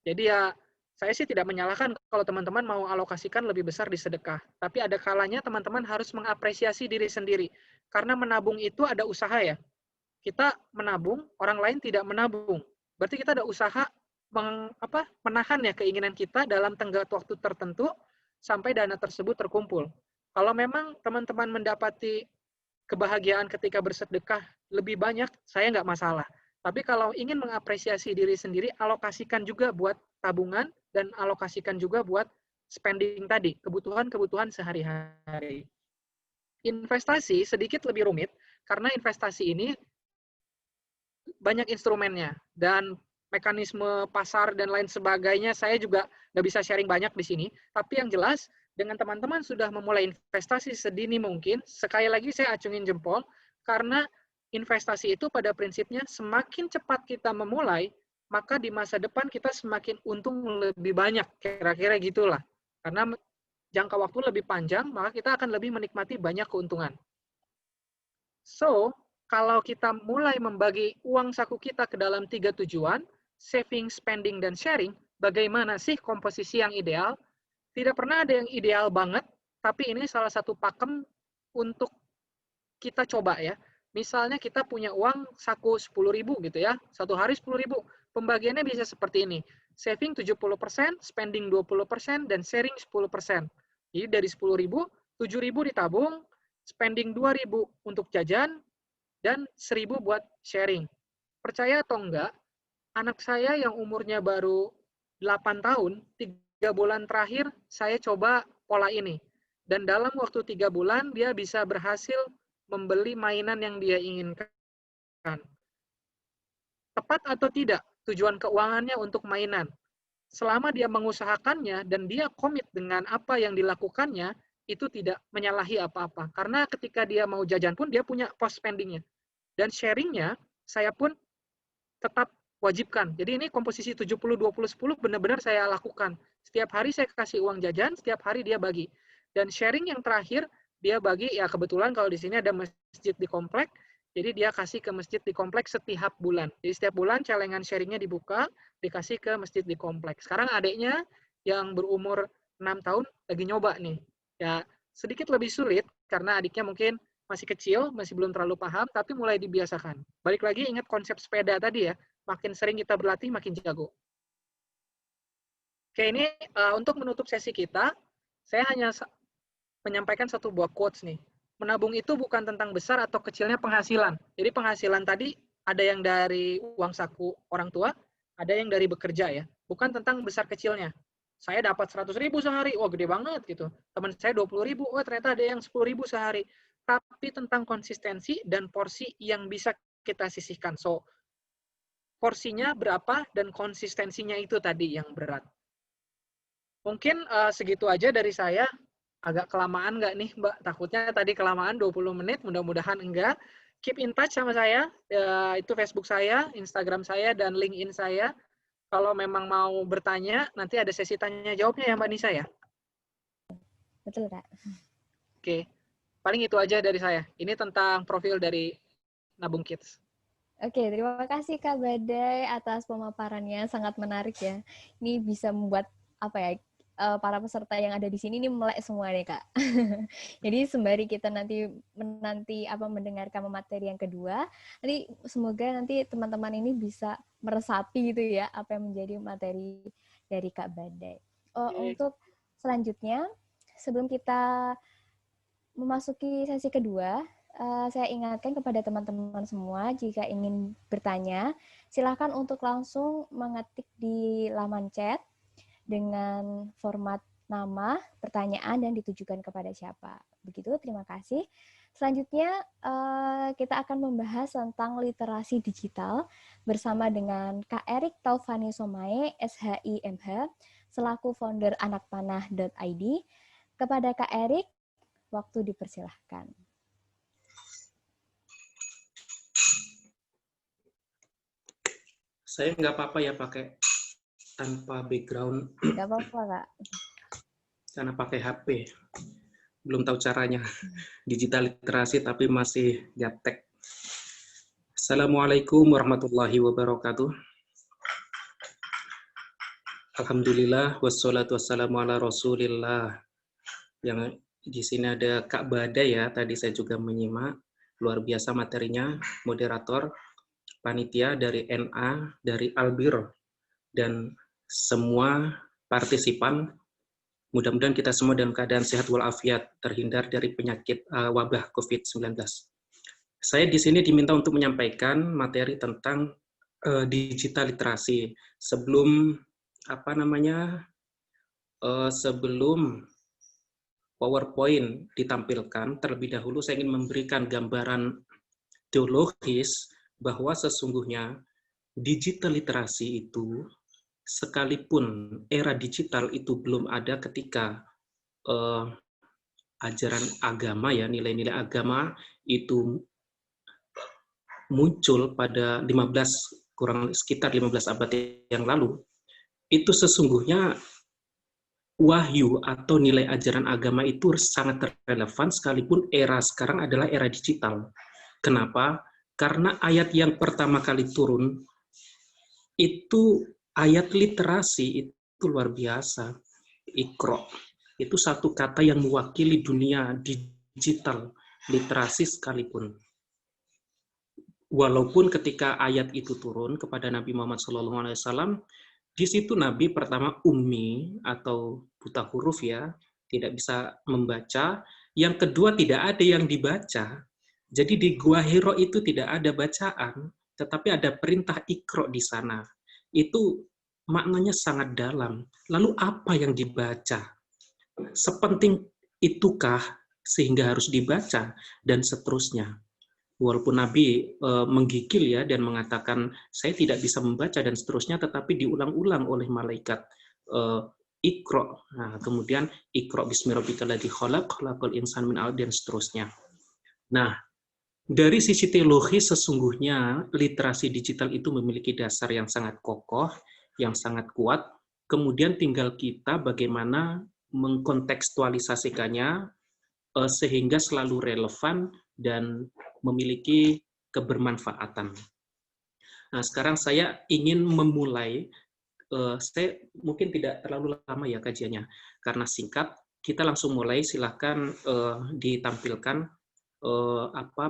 Jadi ya saya sih tidak menyalahkan kalau teman-teman mau alokasikan lebih besar di sedekah. Tapi ada kalanya teman-teman harus mengapresiasi diri sendiri. Karena menabung itu ada usaha ya. Kita menabung, orang lain tidak menabung. Berarti kita ada usaha menahan ya keinginan kita dalam tenggat waktu tertentu sampai dana tersebut terkumpul. Kalau memang teman-teman mendapati kebahagiaan ketika bersedekah lebih banyak, saya nggak masalah. Tapi kalau ingin mengapresiasi diri sendiri, alokasikan juga buat tabungan dan alokasikan juga buat spending tadi, kebutuhan-kebutuhan sehari-hari. Investasi sedikit lebih rumit, karena investasi ini banyak instrumennya dan mekanisme pasar dan lain sebagainya saya juga nggak bisa sharing banyak di sini. Tapi yang jelas dengan teman-teman sudah memulai investasi sedini mungkin, sekali lagi saya acungin jempol karena investasi itu pada prinsipnya semakin cepat kita memulai, maka di masa depan kita semakin untung lebih banyak, kira-kira gitulah. Karena jangka waktu lebih panjang, maka kita akan lebih menikmati banyak keuntungan. So, kalau kita mulai membagi uang saku kita ke dalam 3 tujuan, saving, spending, dan sharing, bagaimana sih komposisi yang ideal? Tidak pernah ada yang ideal banget, tapi ini salah satu pakem untuk kita coba ya. Misalnya kita punya uang saku 10.000 gitu ya, satu hari 10.000. Pembagiannya bisa seperti ini. Saving 70%, spending 20%, dan sharing 10%. Jadi dari 10.000, 7.000 ditabung, spending 2.000 untuk jajan, dan 1.000 buat sharing. Percaya atau enggak, anak saya yang umurnya baru 8 tahun, 3 bulan terakhir saya coba pola ini. Dan dalam waktu 3 bulan, dia bisa berhasil membeli mainan yang dia inginkan. Tepat atau tidak tujuan keuangannya untuk mainan? Selama dia mengusahakannya dan dia komit dengan apa yang dilakukannya, itu tidak menyalahi apa-apa. Karena ketika dia mau jajan pun, dia punya post spendingnya. Dan sharingnya, saya pun tetap wajibkan. Jadi ini komposisi 70-20-10 benar-benar saya lakukan. Setiap hari saya kasih uang jajan, setiap hari dia bagi. Dan sharing yang terakhir, dia bagi, ya kebetulan kalau di sini ada masjid di komplek, jadi dia kasih ke masjid di komplek setiap bulan. Jadi setiap bulan celengan sharingnya dibuka, dikasih ke masjid di komplek. Sekarang adiknya yang berumur 6 tahun lagi nyoba nih. Ya sedikit lebih sulit, karena adiknya mungkin masih kecil, masih belum terlalu paham, tapi mulai dibiasakan. Balik lagi ingat konsep sepeda tadi ya, makin sering kita berlatih, makin jago. Oke, ini untuk menutup sesi kita, saya hanya menyampaikan satu buah quotes nih. Menabung itu bukan tentang besar atau kecilnya penghasilan. Jadi penghasilan tadi ada yang dari uang saku orang tua, ada yang dari bekerja ya. Bukan tentang besar kecilnya. Saya dapat 100.000 sehari, wah gede banget gitu. Teman saya 20.000, wah ternyata ada yang 10.000 sehari. Tapi tentang konsistensi dan porsi yang bisa kita sisihkan. So, porsinya berapa dan konsistensinya itu tadi yang berat. Mungkin segitu aja dari saya. Agak kelamaan nggak nih, Mbak? Takutnya tadi kelamaan 20 menit, mudah-mudahan enggak. Keep in touch sama saya, itu Facebook saya, Instagram saya, dan LinkedIn saya. Kalau memang mau bertanya, nanti ada sesi tanya jawabnya ya Mbak Nisa ya? Betul, Kak. Oke, paling itu aja dari saya. Ini tentang profil dari Nabung Kids. Oke, terima kasih Kak Badai atas pemaparannya, sangat menarik ya. Ini bisa membuat para peserta yang ada di sini ini melek semua nih Kak. Jadi sembari kita nanti mendengarkan materi yang kedua, nanti semoga nanti teman-teman ini bisa meresapi gitu ya apa yang menjadi materi dari Kak Badai. Untuk selanjutnya, sebelum kita memasuki sesi kedua, saya ingatkan kepada teman-teman semua, jika ingin bertanya, silakan untuk langsung mengetik di laman chat dengan format nama, pertanyaan, dan ditujukan kepada siapa. Begitu, terima kasih. Selanjutnya, kita akan membahas tentang literasi digital bersama dengan Kak Erik Taufani Somae, SHIMH, selaku founder anakpanah.id. Kepada Kak Erik, waktu dipersilahkan. Saya nggak apa-apa ya pakai tanpa background. Nggak apa-apa, Kak. Karena pakai HP. Belum tahu caranya. Digital literasi tapi masih gaptek. Assalamualaikum warahmatullahi wabarakatuh. Alhamdulillah wassalatu wassalamu ala Rasulillah. Yang di sini ada Kak Badai ya, tadi saya juga menyimak. Luar biasa materinya, moderator, panitia dari NA, dari Albir, dan semua partisipan. Mudah-mudahan kita semua dalam keadaan sehat walafiat, terhindar dari penyakit wabah COVID-19. Saya di sini diminta untuk menyampaikan materi tentang digital literasi. Sebelum sebelum PowerPoint ditampilkan, terlebih dahulu saya ingin memberikan gambaran teologis bahwa sesungguhnya digital literasi itu, sekalipun era digital itu belum ada ketika ajaran agama ya, nilai-nilai agama itu muncul pada sekitar 15 abad yang lalu, itu sesungguhnya wahyu atau nilai ajaran agama itu sangat relevan sekalipun era sekarang adalah era digital. Kenapa? Karena ayat yang pertama kali turun itu ayat literasi itu luar biasa. Iqra. Itu satu kata yang mewakili dunia digital, literasi sekalipun. Walaupun ketika ayat itu turun kepada Nabi Muhammad SAW, di situ Nabi pertama ummi atau buta huruf ya, tidak bisa membaca. Yang kedua tidak ada yang dibaca. Jadi di Gua Hiro itu tidak ada bacaan, tetapi ada perintah Iqra di sana. Itu maknanya sangat dalam. Lalu apa yang dibaca? Sepenting itukah sehingga harus dibaca dan seterusnya. Walaupun Nabi menggigil ya dan mengatakan saya tidak bisa membaca dan seterusnya, tetapi diulang-ulang oleh malaikat Iqra. Nah, kemudian Iqra bismi rabbikal ladzi khalaq, khalaqal insana min 'alaq dan seterusnya. Nah, dari sisi teologi sesungguhnya literasi digital itu memiliki dasar yang sangat kokoh, yang sangat kuat. Kemudian tinggal kita bagaimana mengkontekstualisasikannya sehingga selalu relevan dan memiliki kebermanfaatan. Nah, sekarang saya ingin memulai, saya mungkin tidak terlalu lama ya kajiannya, karena singkat, kita langsung mulai, silahkan ditampilkan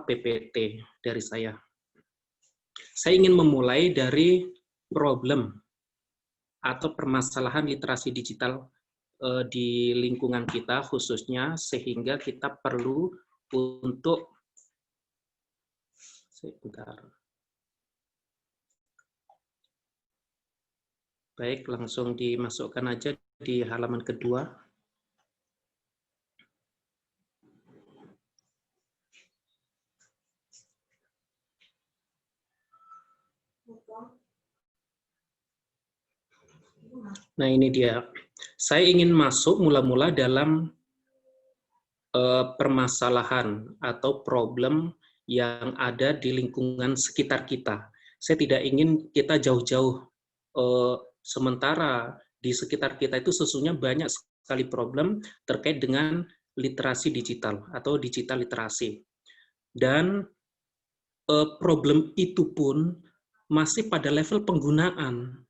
PPT dari saya. Saya ingin memulai dari problem atau permasalahan literasi digital di lingkungan kita khususnya, sehingga kita perlu untuk sebentar. Baik, langsung dimasukkan aja di halaman kedua. Nah, ini dia. Saya ingin masuk mula-mula dalam permasalahan atau problem yang ada di lingkungan sekitar kita. Saya tidak ingin kita jauh-jauh, sementara di sekitar kita itu sesungguhnya banyak sekali problem terkait dengan literasi digital atau digital literasi. Dan problem itu pun masih pada level penggunaan,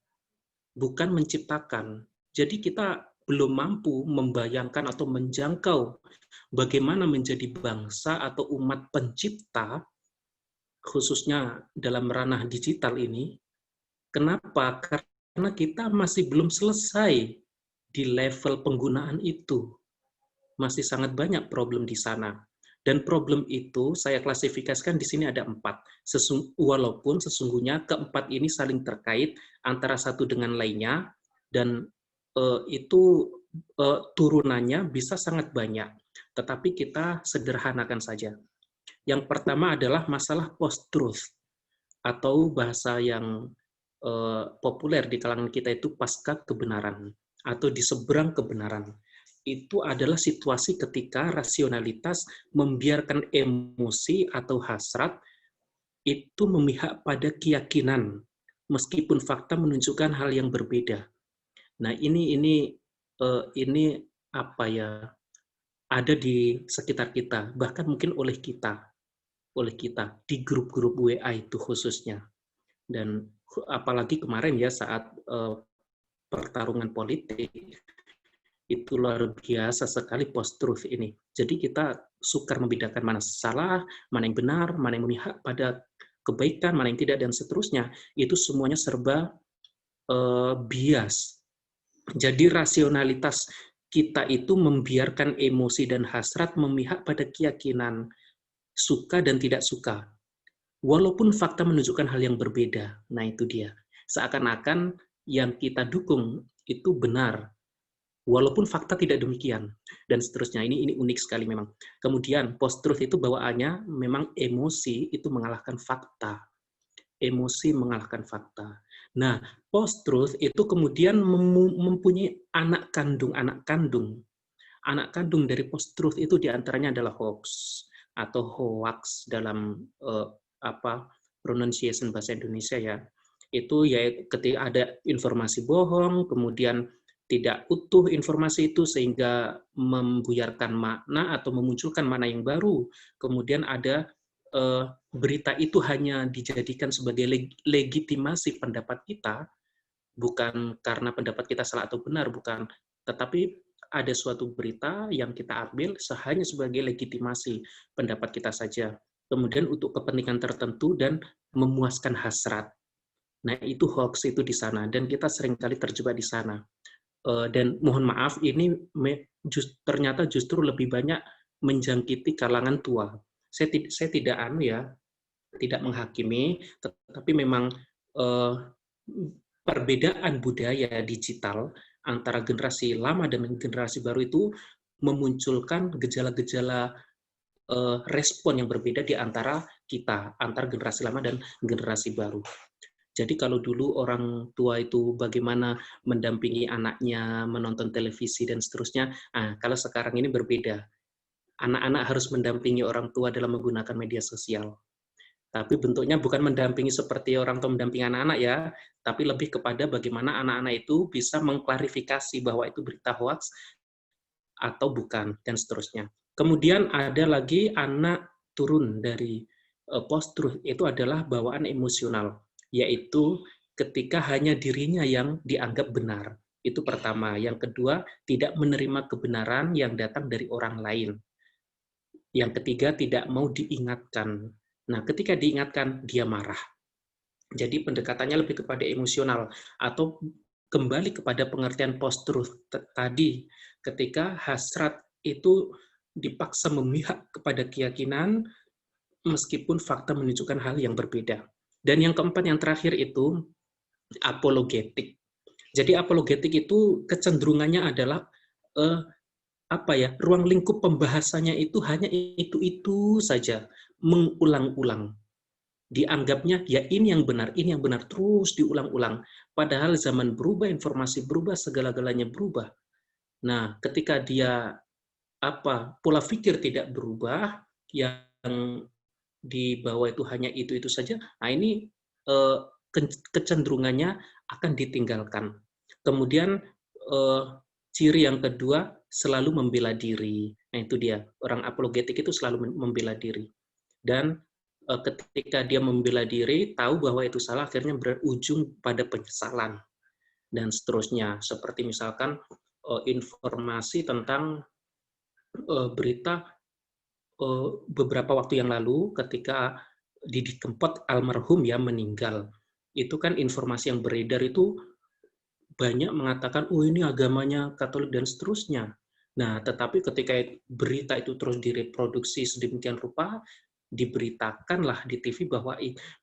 bukan menciptakan. Jadi kita belum mampu membayangkan atau menjangkau bagaimana menjadi bangsa atau umat pencipta, khususnya dalam ranah digital ini. Kenapa? Karena kita masih belum selesai di level penggunaan itu. Masih sangat banyak problem di sana. Dan problem itu saya klasifikasikan di sini ada 4. Walaupun sesungguhnya keempat ini saling terkait antara satu dengan lainnya, dan itu turunannya bisa sangat banyak. Tetapi kita sederhanakan saja. Yang pertama adalah masalah post-truth, atau bahasa yang populer di kalangan kita itu pasca kebenaran, atau di seberang kebenaran. Itu adalah situasi ketika rasionalitas membiarkan emosi atau hasrat itu memihak pada keyakinan, meskipun fakta menunjukkan hal yang berbeda. Nah, ini apa ya, ada di sekitar kita, bahkan mungkin oleh kita di grup-grup WA itu khususnya. Dan apalagi kemarin ya saat pertarungan politik, itu luar biasa sekali post-truth ini. Jadi kita sukar membedakan mana salah, mana yang benar, mana yang memihak pada kebaikan, mana yang tidak, dan seterusnya. Itu semuanya serba bias. Jadi rasionalitas kita itu membiarkan emosi dan hasrat memihak pada keyakinan, suka dan tidak suka. Walaupun fakta menunjukkan hal yang berbeda. Nah, itu dia. Seakan-akan yang kita dukung itu benar, walaupun fakta tidak demikian, dan seterusnya. Ini unik sekali memang. Kemudian post-truth itu bawaannya memang emosi itu mengalahkan fakta. emosi mengalahkan fakta. Nah, post-truth itu kemudian mempunyai anak kandung. Anak kandung dari post-truth itu diantaranya adalah hoax atau hoax dalam pronunciation bahasa Indonesia ya. Itu ya ketika ada informasi bohong, kemudian tidak utuh informasi itu sehingga membuyarkan makna atau memunculkan makna yang baru. Kemudian ada berita itu hanya dijadikan sebagai legitimasi pendapat kita, bukan karena pendapat kita salah atau benar, bukan, tetapi ada suatu berita yang kita ambil hanya sebagai legitimasi pendapat kita saja. Kemudian untuk kepentingan tertentu dan memuaskan hasrat. Nah, itu hoax itu di sana, dan kita seringkali terjebak di sana. Dan mohon maaf, ini ternyata justru lebih banyak menjangkiti kalangan tua. Saya tidak menghakimi, tetapi memang perbedaan budaya digital antara generasi lama dan generasi baru itu memunculkan gejala-gejala respon yang berbeda di antara kita, antara generasi lama dan generasi baru. Jadi kalau dulu orang tua itu bagaimana mendampingi anaknya, menonton televisi dan seterusnya, kalau sekarang ini berbeda. Anak-anak harus mendampingi orang tua dalam menggunakan media sosial. Tapi bentuknya bukan mendampingi seperti orang tua mendampingi anak-anak ya, tapi lebih kepada bagaimana anak-anak itu bisa mengklarifikasi bahwa itu berita hoax atau bukan, dan seterusnya. Kemudian ada lagi anak turun dari post-truth, itu adalah bawaan emosional, yaitu ketika hanya dirinya yang dianggap benar. Itu pertama. Yang kedua, tidak menerima kebenaran yang datang dari orang lain. Yang ketiga, tidak mau diingatkan. Nah, ketika diingatkan, dia marah. Jadi pendekatannya lebih kepada emosional, atau kembali kepada pengertian post-truth tadi, ketika hasrat itu dipaksa memihak kepada keyakinan, meskipun fakta menunjukkan hal yang berbeda. Dan yang keempat, yang terakhir itu apologetik. Jadi apologetik itu kecenderungannya adalah ruang lingkup pembahasannya itu hanya itu saja, mengulang-ulang. Dianggapnya ya ini yang benar terus diulang-ulang. Padahal zaman berubah, informasi berubah, segala-galanya berubah. Nah, ketika dia pola pikir tidak berubah, yang di bawah itu hanya itu saja, nah ini kecenderungannya akan ditinggalkan. Kemudian ciri yang kedua, selalu membela diri. Nah itu dia, orang apologetik itu selalu membela diri. Dan ketika dia membela diri, tahu bahwa itu salah, akhirnya berujung pada penyesalan. Dan seterusnya, seperti misalkan informasi tentang berita beberapa waktu yang lalu ketika Didi Kempot almarhum ya meninggal. Itu kan informasi yang beredar itu banyak mengatakan, oh ini agamanya Katolik dan seterusnya. Nah, tetapi ketika berita itu terus direproduksi sedemikian rupa, diberitakanlah di TV bahwa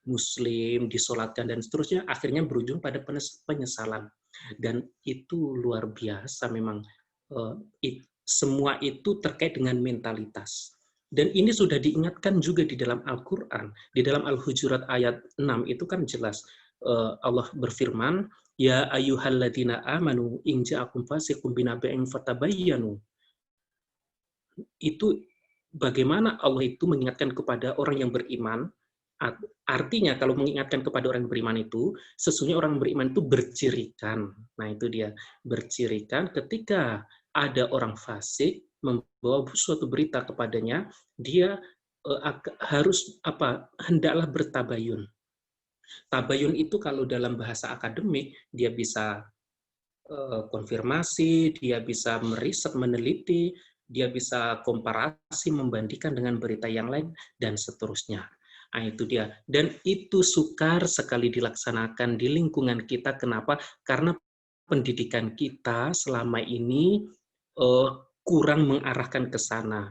Muslim disolatkan dan seterusnya, akhirnya berujung pada penyesalan. Dan itu luar biasa memang. Semua itu terkait dengan mentalitas. Dan ini sudah diingatkan juga di dalam Al-Quran. Di dalam Al-Hujurat ayat 6 itu kan jelas Allah berfirman, ya ayyuhalladzina amanu in ja'akum fasiqun binaba'in fatabayyanu. Itu bagaimana Allah itu mengingatkan kepada orang yang beriman. Artinya kalau mengingatkan kepada orang yang beriman itu, sesungguhnya orang beriman itu bercirikan. Nah itu dia, bercirikan ketika ada orang fasik membawa suatu berita kepadanya, dia harus hendaklah bertabayun. Tabayun itu kalau dalam bahasa akademik, dia bisa konfirmasi, dia bisa meriset, meneliti, dia bisa komparasi, membandingkan dengan berita yang lain, dan seterusnya. Nah, itu dia. Dan itu sukar sekali dilaksanakan di lingkungan kita. Kenapa? Karena pendidikan kita selama ini kurang mengarahkan ke sana.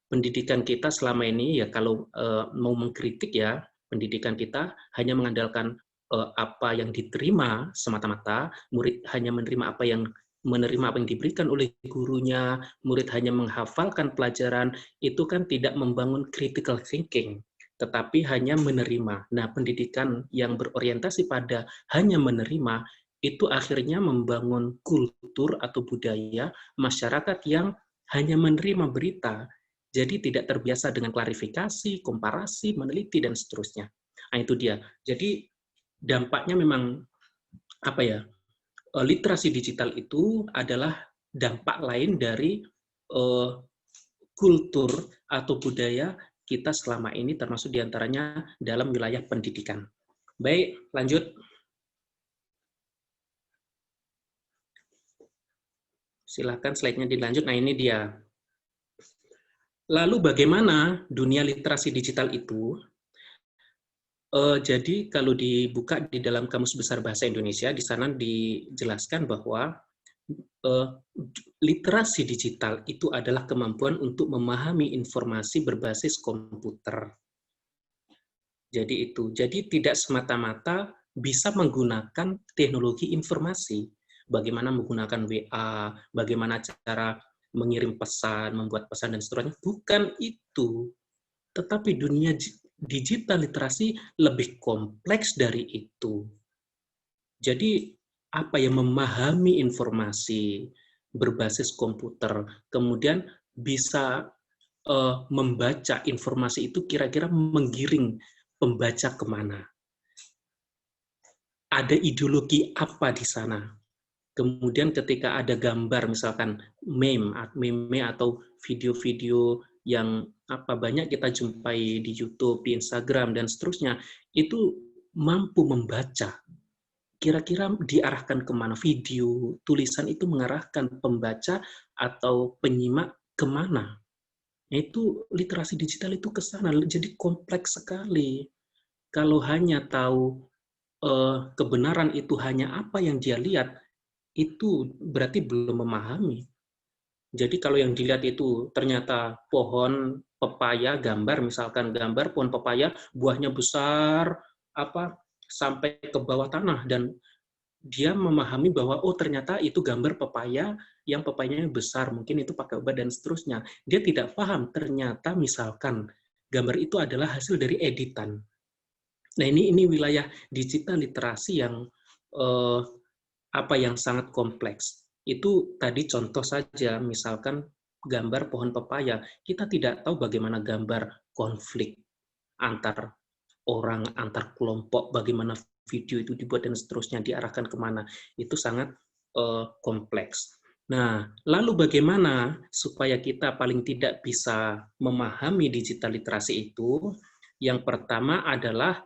Pendidikan kita selama ini, ya kalau mau mengkritik ya, pendidikan kita hanya mengandalkan apa yang diterima semata-mata, murid hanya menerima apa yang diberikan oleh gurunya, murid hanya menghafalkan pelajaran, itu kan tidak membangun critical thinking, tetapi hanya menerima. Nah, pendidikan yang berorientasi pada hanya menerima itu akhirnya membangun kultur atau budaya masyarakat yang hanya menerima berita, jadi tidak terbiasa dengan klarifikasi, komparasi, meneliti, dan seterusnya. Nah, itu dia. Jadi dampaknya memang apa ya? Literasi digital itu adalah dampak lain dari kultur atau budaya kita selama ini, termasuk diantaranya dalam wilayah pendidikan. Baik, lanjut. Silakan slide-nya dilanjut. Nah, ini dia. Lalu bagaimana dunia literasi digital itu? Jadi kalau dibuka di dalam Kamus Besar Bahasa Indonesia, di sana dijelaskan bahwa literasi digital itu adalah kemampuan untuk memahami informasi berbasis komputer. Jadi itu. Jadi tidak semata-mata bisa menggunakan teknologi informasi. Bagaimana menggunakan WA, bagaimana cara mengirim pesan, membuat pesan, dan seterusnya. Bukan itu. Tetapi dunia digital literasi lebih kompleks dari itu. Jadi, apa yang memahami informasi berbasis komputer, kemudian bisa membaca informasi itu kira-kira menggiring pembaca kemana. Ada ideologi apa di sana. Kemudian ketika ada gambar, misalkan meme atau video-video yang banyak kita jumpai di YouTube, di Instagram, dan seterusnya, itu mampu membaca. Kira-kira diarahkan kemana video, tulisan itu mengarahkan pembaca atau penyimak kemana. Itu literasi digital itu ke sana, jadi kompleks sekali. Kalau hanya tahu kebenaran itu hanya apa yang dia lihat, itu berarti belum memahami. Jadi kalau yang dilihat itu ternyata pohon pepaya, gambar misalkan gambar pohon pepaya, buahnya besar sampai ke bawah tanah, dan dia memahami bahwa oh ternyata itu gambar pepaya yang pepayanya besar, mungkin itu pakai obat dan seterusnya. Dia tidak paham ternyata misalkan gambar itu adalah hasil dari editan. Nah, ini wilayah digital literasi yang yang sangat kompleks. Itu tadi contoh saja, misalkan gambar pohon pepaya. Kita tidak tahu bagaimana gambar konflik antar orang, antar kelompok, bagaimana video itu dibuat dan seterusnya, diarahkan kemana. Itu sangat kompleks. Nah, lalu bagaimana supaya kita paling tidak bisa memahami digital literasi itu? Yang pertama adalah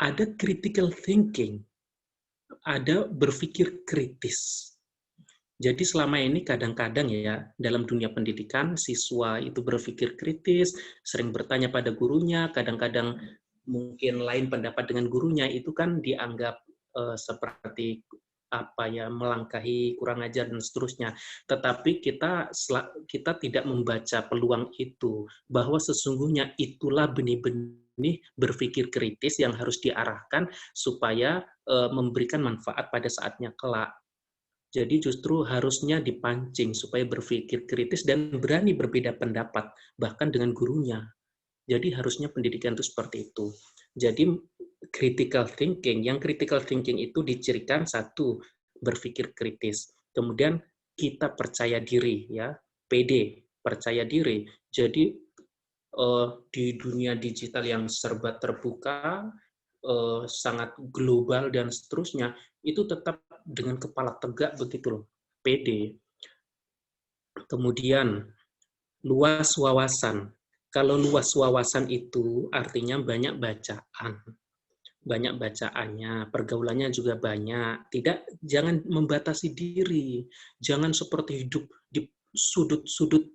ada critical thinking, ada berpikir kritis. Jadi selama ini kadang-kadang ya, dalam dunia pendidikan, siswa itu berpikir kritis, sering bertanya pada gurunya, kadang-kadang mungkin lain pendapat dengan gurunya, itu kan dianggap seperti melangkahi, kurang ajar, dan seterusnya. Tetapi kita tidak membaca peluang itu, bahwa sesungguhnya itulah benih-benih berpikir kritis yang harus diarahkan supaya memberikan manfaat pada saatnya kelak. Jadi justru harusnya dipancing supaya berpikir kritis dan berani berbeda pendapat, bahkan dengan gurunya. Jadi harusnya pendidikan itu seperti itu. Jadi critical thinking, yang critical thinking itu dicirikan satu, berpikir kritis. Kemudian kita percaya diri, ya, PD, percaya diri. Jadi di dunia digital yang serba terbuka, sangat global dan seterusnya, itu tetap dengan kepala tegak begitu loh, PD. Kemudian luas wawasan. Kalau luas wawasan itu artinya banyak bacaan. Banyak bacaannya, pergaulannya juga banyak. Jangan membatasi diri. Jangan seperti hidup di sudut-sudut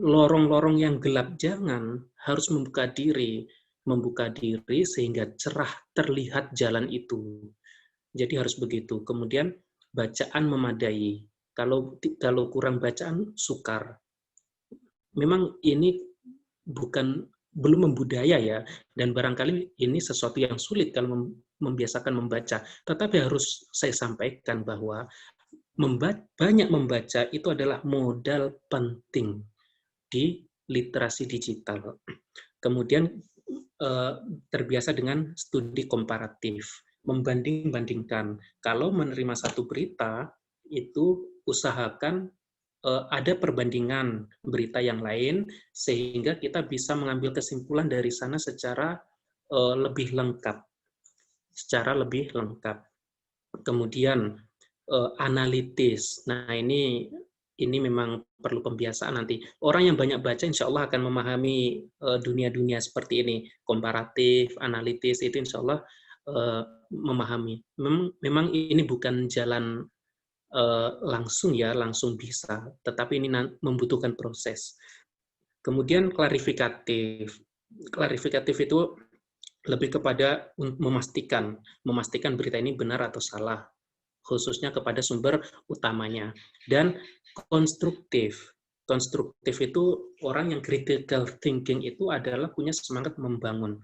lorong-lorong yang gelap. Jangan, harus membuka diri sehingga cerah terlihat jalan itu. Jadi harus begitu. Kemudian bacaan memadai. Kalau kurang bacaan, sukar. Memang ini belum membudaya ya, dan barangkali ini sesuatu yang sulit kalau membiasakan membaca. Tetapi harus saya sampaikan bahwa banyak membaca itu adalah modal penting di literasi digital. Kemudian terbiasa dengan studi komparatif, membanding-bandingkan. Kalau menerima satu berita, itu usahakan ada perbandingan berita yang lain, sehingga kita bisa mengambil kesimpulan dari sana secara lebih lengkap. Kemudian analitis. Nah, ini memang perlu pembiasaan nanti. Orang yang banyak baca insya Allah akan memahami dunia-dunia seperti ini. Komparatif, analitis, itu insya Allah memahami. Memang ini bukan jalan langsung ya, langsung bisa. Tetapi ini membutuhkan proses. Kemudian klarifikatif. Klarifikatif itu lebih kepada memastikan berita ini benar atau salah, khususnya kepada sumber utamanya. Dan konstruktif. Konstruktif itu orang yang critical thinking itu adalah punya semangat membangun.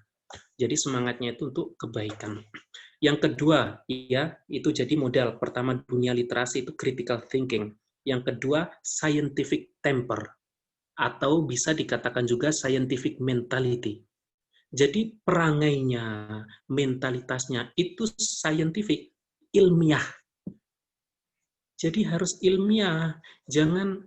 Jadi semangatnya itu untuk kebaikan. Yang kedua, ya, itu jadi modal. Pertama, dunia literasi itu critical thinking. Yang kedua, scientific temper. Atau bisa dikatakan juga scientific mentality. Jadi perangainya, mentalitasnya itu scientific, ilmiah. Jadi harus ilmiah, jangan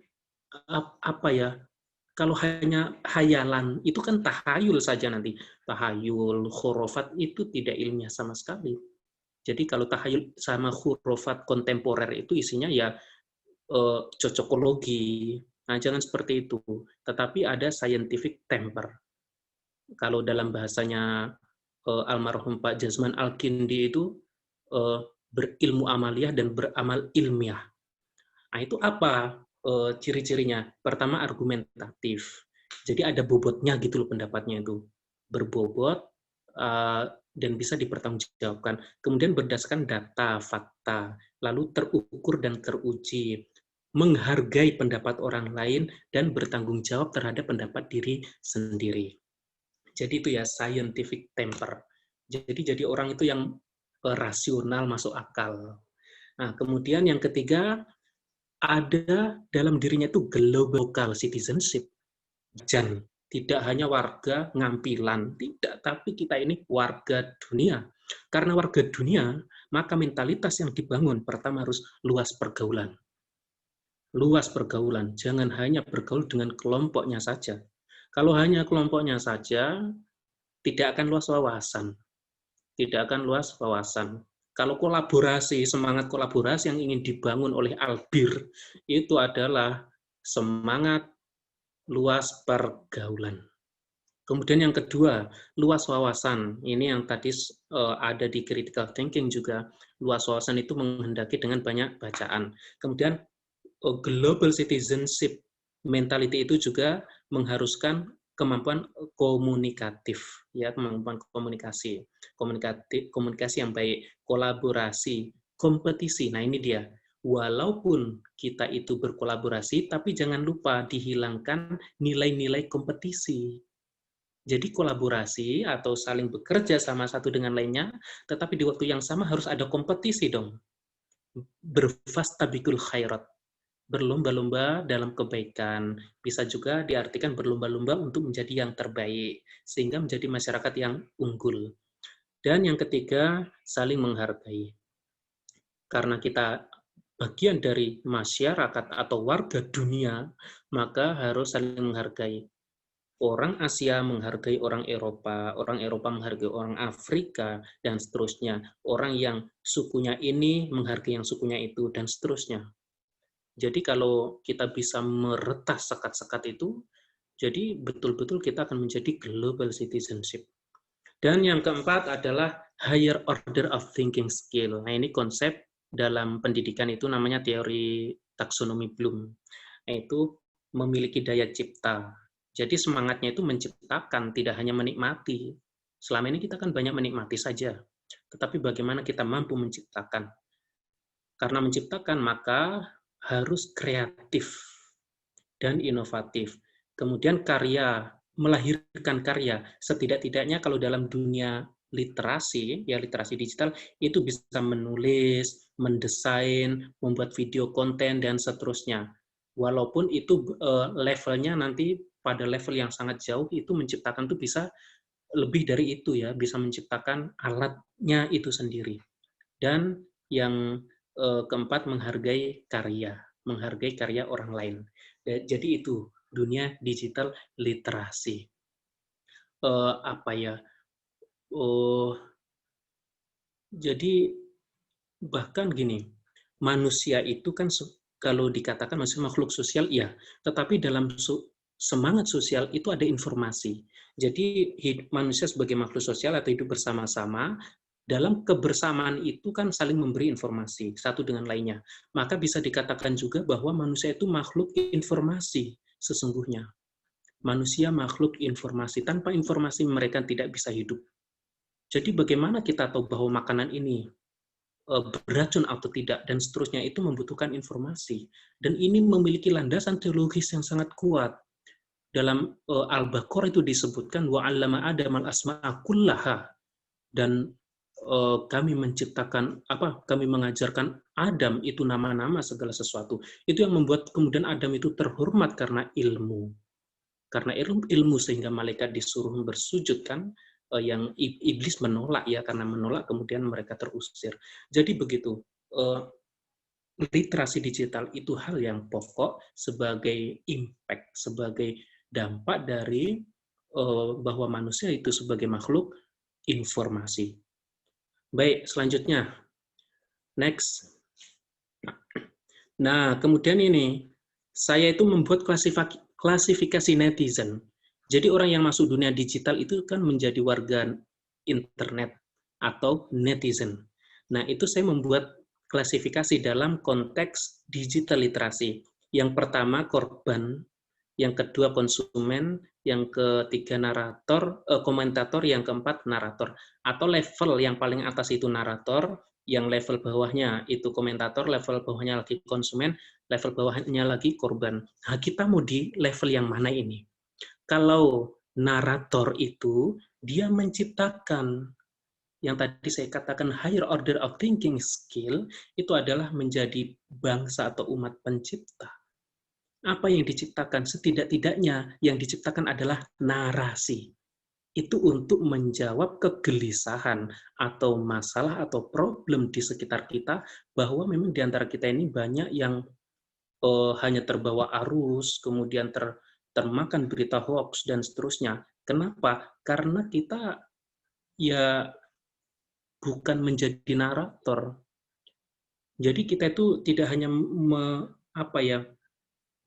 kalau hanya hayalan, itu kan tahayul saja nanti. Tahayul, khurafat itu tidak ilmiah sama sekali. Jadi kalau tahayul sama khurafat kontemporer itu isinya ya cocokologi. Nah, jangan seperti itu. Tetapi ada scientific temper. Kalau dalam bahasanya almarhum Pak Jazman Al-Kindi itu berilmu amaliyah dan beramal ilmiah. Nah, itu apa ciri-cirinya? Pertama, argumentatif. Jadi ada bobotnya gitu loh pendapatnya itu. Berbobot dan bisa dipertanggungjawabkan. Kemudian berdasarkan data, fakta, lalu terukur dan teruji. Menghargai pendapat orang lain dan bertanggung jawab terhadap pendapat diri sendiri. Jadi itu ya scientific temper. Jadi orang itu yang rasional, masuk akal. Nah, kemudian yang ketiga, ada dalam dirinya itu global citizenship. Dan tidak hanya warga ngampilan, tidak, tapi kita ini warga dunia. Karena warga dunia, maka mentalitas yang dibangun pertama harus luas pergaulan. Luas pergaulan, jangan hanya bergaul dengan kelompoknya saja. Kalau hanya kelompoknya saja, tidak akan luas wawasan. Tidak akan luas wawasan. Kalau kolaborasi, semangat kolaborasi yang ingin dibangun oleh Albir, itu adalah semangat luas pergaulan. Kemudian yang kedua, luas wawasan. Ini yang tadi ada di critical thinking juga. Luas wawasan itu menghendaki dengan banyak bacaan. Kemudian global citizenship mentality itu juga mengharuskan kemampuan komunikatif, ya, kemampuan komunikasi yang baik, kolaborasi, kompetisi. Nah, ini dia. Walaupun kita itu berkolaborasi, tapi jangan lupa dihilangkan nilai-nilai kompetisi. Jadi kolaborasi atau saling bekerja sama satu dengan lainnya, tetapi di waktu yang sama harus ada kompetisi dong. Berfastabiqul khairat. Berlomba-lomba dalam kebaikan. Bisa juga diartikan berlomba-lomba untuk menjadi yang terbaik, sehingga menjadi masyarakat yang unggul. Dan yang ketiga, saling menghargai. Karena kita bagian dari masyarakat atau warga dunia, maka harus saling menghargai. Orang Asia menghargai orang Eropa menghargai orang Afrika, dan seterusnya. Orang yang sukunya ini menghargai yang sukunya itu, dan seterusnya. Jadi kalau kita bisa meretas sekat-sekat itu, jadi betul-betul kita akan menjadi global citizenship. Dan yang keempat adalah higher order of thinking skill. Nah, ini konsep dalam pendidikan itu namanya teori taksonomi Bloom. Yaitu memiliki daya cipta. Jadi semangatnya itu menciptakan, tidak hanya menikmati. Selama ini kita kan banyak menikmati saja. Tetapi bagaimana kita mampu menciptakan? Karena menciptakan, maka harus kreatif dan inovatif. Kemudian karya, melahirkan karya. Setidak-tidaknya kalau dalam dunia literasi, ya literasi digital, itu bisa menulis, mendesain, membuat video konten, dan seterusnya. Walaupun itu levelnya nanti pada level yang sangat jauh itu menciptakan tuh bisa lebih dari itu ya, bisa menciptakan alatnya itu sendiri. Dan yang keempat, menghargai karya orang lain. Jadi itu dunia digital literasi. Apa ya? Jadi bahkan gini, manusia itu kan kalau dikatakan manusia makhluk sosial, iya. Tetapi dalam semangat sosial itu ada informasi. Jadi manusia sebagai makhluk sosial atau hidup bersama-sama, dalam kebersamaan itu kan saling memberi informasi satu dengan lainnya. Maka bisa dikatakan juga bahwa manusia itu makhluk informasi sesungguhnya. Manusia makhluk informasi. Tanpa informasi mereka tidak bisa hidup. Jadi bagaimana kita tahu bahwa makanan ini beracun atau tidak, dan seterusnya, itu membutuhkan informasi. Dan ini memiliki landasan teologis yang sangat kuat. Dalam Al-Baqarah itu disebutkan, وَعَلَّمَ آدَمَ الْأَسْمَاءَ كُلَّهَا, dan kami mengajarkan Adam itu nama-nama segala sesuatu. Itu yang membuat kemudian Adam itu terhormat karena ilmu. Karena ilmu sehingga malaikat disuruh bersujud kan, yang iblis menolak ya, karena menolak kemudian mereka terusir. Jadi begitu, literasi digital itu hal yang pokok sebagai impact, sebagai dampak dari bahwa manusia itu sebagai makhluk informasi. Baik, selanjutnya. Next. Nah, kemudian ini, saya itu membuat klasifikasi netizen. Jadi orang yang masuk dunia digital itu kan menjadi warga internet atau netizen. Nah, itu saya membuat klasifikasi dalam konteks digital literasi. Yang pertama korban, yang kedua konsumen, yang ketiga komentator, yang keempat narator. Atau level yang paling atas itu narator, yang level bawahnya itu komentator, level bawahnya lagi konsumen, level bawahnya lagi korban. Nah, kita mau di level yang mana ini? Kalau narator itu, dia menciptakan, yang tadi saya katakan higher order of thinking skill, itu adalah menjadi bangsa atau umat pencipta. Apa yang diciptakan? Setidak-tidaknya yang diciptakan adalah narasi. Itu untuk menjawab kegelisahan atau masalah atau problem di sekitar kita, bahwa memang di antara kita ini banyak yang hanya terbawa arus, kemudian termakan berita hoax, dan seterusnya. Kenapa? Karena kita ya bukan menjadi narator. Jadi kita itu tidak hanya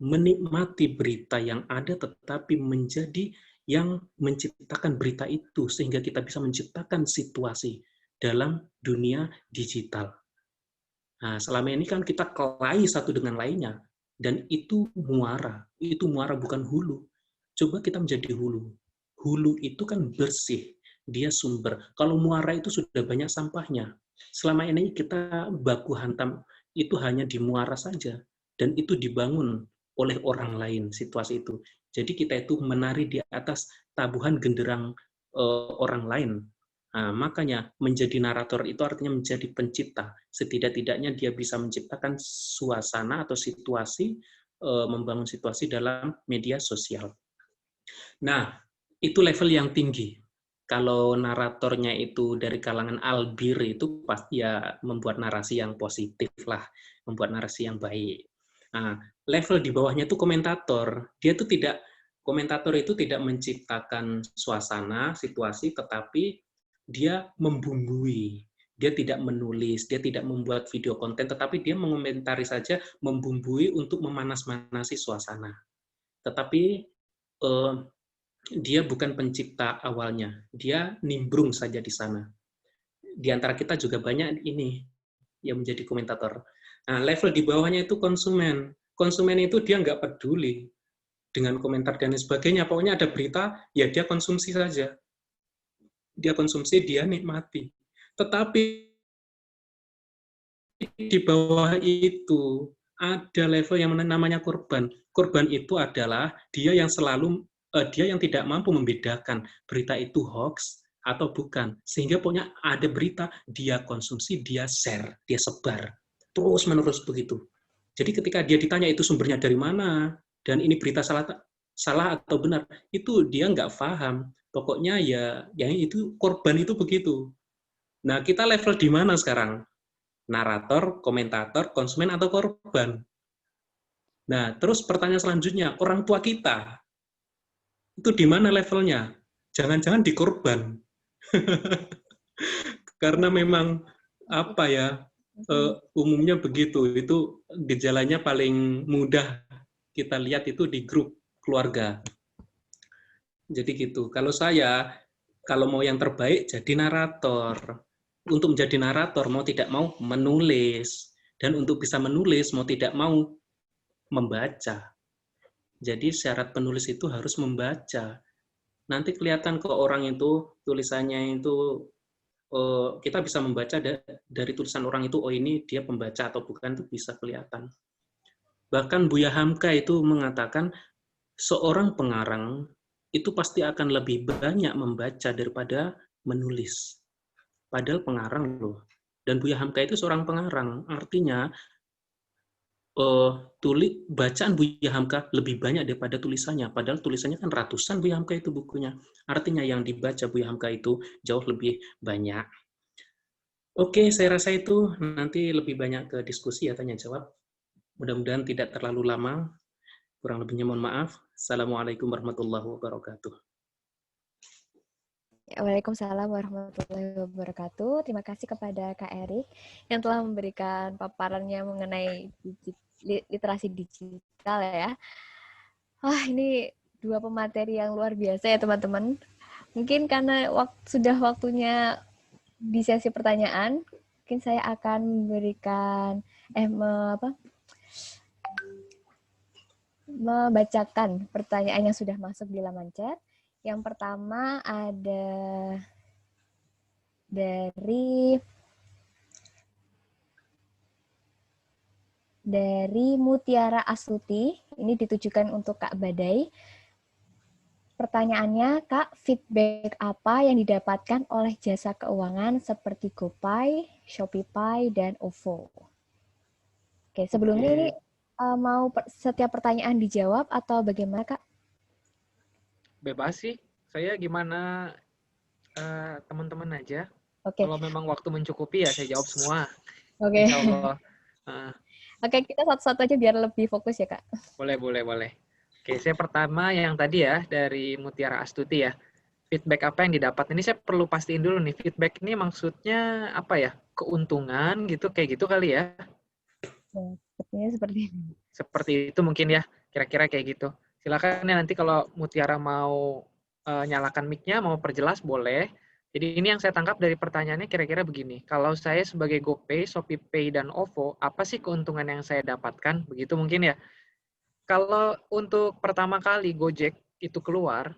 menikmati berita yang ada, tetapi menjadi yang menciptakan berita itu, sehingga kita bisa menciptakan situasi dalam dunia digital. Nah, selama ini kan kita kelahi satu dengan lainnya, dan itu muara bukan hulu. Coba kita menjadi hulu. Hulu itu kan bersih, dia sumber. Kalau muara itu sudah banyak sampahnya. Selama ini kita baku hantam itu hanya di muara saja, dan itu dibangun oleh orang lain situasi itu. Jadi kita itu menari di atas tabuhan genderang orang lain. Nah, makanya menjadi narator itu artinya menjadi pencipta. Setidak-tidaknya dia bisa menciptakan suasana atau situasi, membangun situasi dalam media sosial. Nah, itu level yang tinggi. Kalau naratornya itu dari kalangan albir, itu pasti ya membuat narasi yang positif lah, membuat narasi yang baik. Nah, level di bawahnya itu komentator. Komentator itu tidak menciptakan suasana, situasi, tetapi dia membumbui. Dia tidak menulis, dia tidak membuat video konten, tetapi dia mengomentari saja, membumbui untuk memanas-manasi suasana. Tetapi dia bukan pencipta awalnya, dia nimbrung saja di sana. Di antara kita juga banyak ini yang menjadi komentator. Nah, level di bawahnya itu konsumen. Konsumen itu dia nggak peduli dengan komentar dan sebagainya. Pokoknya ada berita, ya dia konsumsi saja. Dia konsumsi, dia nikmati. Tetapi di bawah itu ada level yang namanya korban. Korban itu adalah dia yang tidak mampu membedakan berita itu hoax atau bukan. Sehingga pokoknya ada berita, dia konsumsi, dia share, dia sebar. Terus-menerus begitu. Jadi ketika dia ditanya itu sumbernya dari mana, dan ini berita salah, salah atau benar, itu dia nggak paham. Pokoknya ya yang itu korban itu begitu. Nah, kita level di mana sekarang? Narator, komentator, konsumen, atau korban? Nah, terus pertanyaan selanjutnya, orang tua kita, itu di mana levelnya? Jangan-jangan di korban. Karena memang, apa ya, umumnya begitu. Itu gejalanya paling mudah kita lihat itu di grup keluarga. Jadi gitu. Kalau mau yang terbaik, jadi narator. Untuk menjadi narator, mau tidak mau menulis. Dan untuk bisa menulis, mau tidak mau membaca. Jadi syarat penulis itu harus membaca. Nanti kelihatan ke orang itu, tulisannya itu, kita bisa membaca dari tulisan orang itu, oh ini dia pembaca atau bukan, itu bisa kelihatan. Bahkan Buya Hamka itu mengatakan, seorang pengarang itu pasti akan lebih banyak membaca daripada menulis. Padahal pengarang loh. Dan Buya Hamka itu seorang pengarang. Artinya, bacaan Buya Hamka lebih banyak daripada tulisannya. Padahal tulisannya kan ratusan Buya Hamka itu bukunya. Artinya yang dibaca Buya Hamka itu jauh lebih banyak. Oke, saya rasa itu nanti lebih banyak ke diskusi ya, tanya jawab. Mudah-mudahan tidak terlalu lama. Kurang lebihnya mohon maaf. Assalamualaikum warahmatullahi wabarakatuh. Waalaikumsalam warahmatullahi wabarakatuh. Terima kasih kepada Kak Erik yang telah memberikan paparannya mengenai literasi digital ya. Wah, ini dua pemateri yang luar biasa ya teman-teman. Mungkin karena sudah waktunya di sesi pertanyaan, mungkin saya akan memberikan membacakan pertanyaan yang sudah masuk di laman chat. Yang pertama ada dari Mutiara Astuti. Ini ditujukan untuk Kak Badai. Pertanyaannya, Kak, feedback apa yang didapatkan oleh jasa keuangan seperti GoPay, ShopeePay, dan OVO? Oke, sebelumnya ini mau setiap pertanyaan dijawab atau bagaimana, Kak? Bebas sih. Saya gimana teman-teman aja. Oke. Kalau memang waktu mencukupi ya saya jawab semua. Oke. Insya Allah. Oke, kita satu-satu aja biar lebih fokus ya, Kak. Boleh. Oke, saya pertama yang tadi ya, dari Mutiara Astuti ya. Feedback apa yang didapat? Ini saya perlu pastiin dulu nih, feedback ini maksudnya apa ya? Keuntungan gitu, kayak gitu kali ya? Sepertinya seperti ini. Seperti itu mungkin ya, kira-kira kayak gitu. Silakan ya nanti kalau Mutiara mau nyalakan mic-nya, mau perjelas, boleh. Jadi ini yang saya tangkap dari pertanyaannya kira-kira begini. Kalau saya sebagai GoPay, ShopeePay, dan OVO, apa sih keuntungan yang saya dapatkan? Begitu mungkin ya. Kalau untuk pertama kali Gojek itu keluar,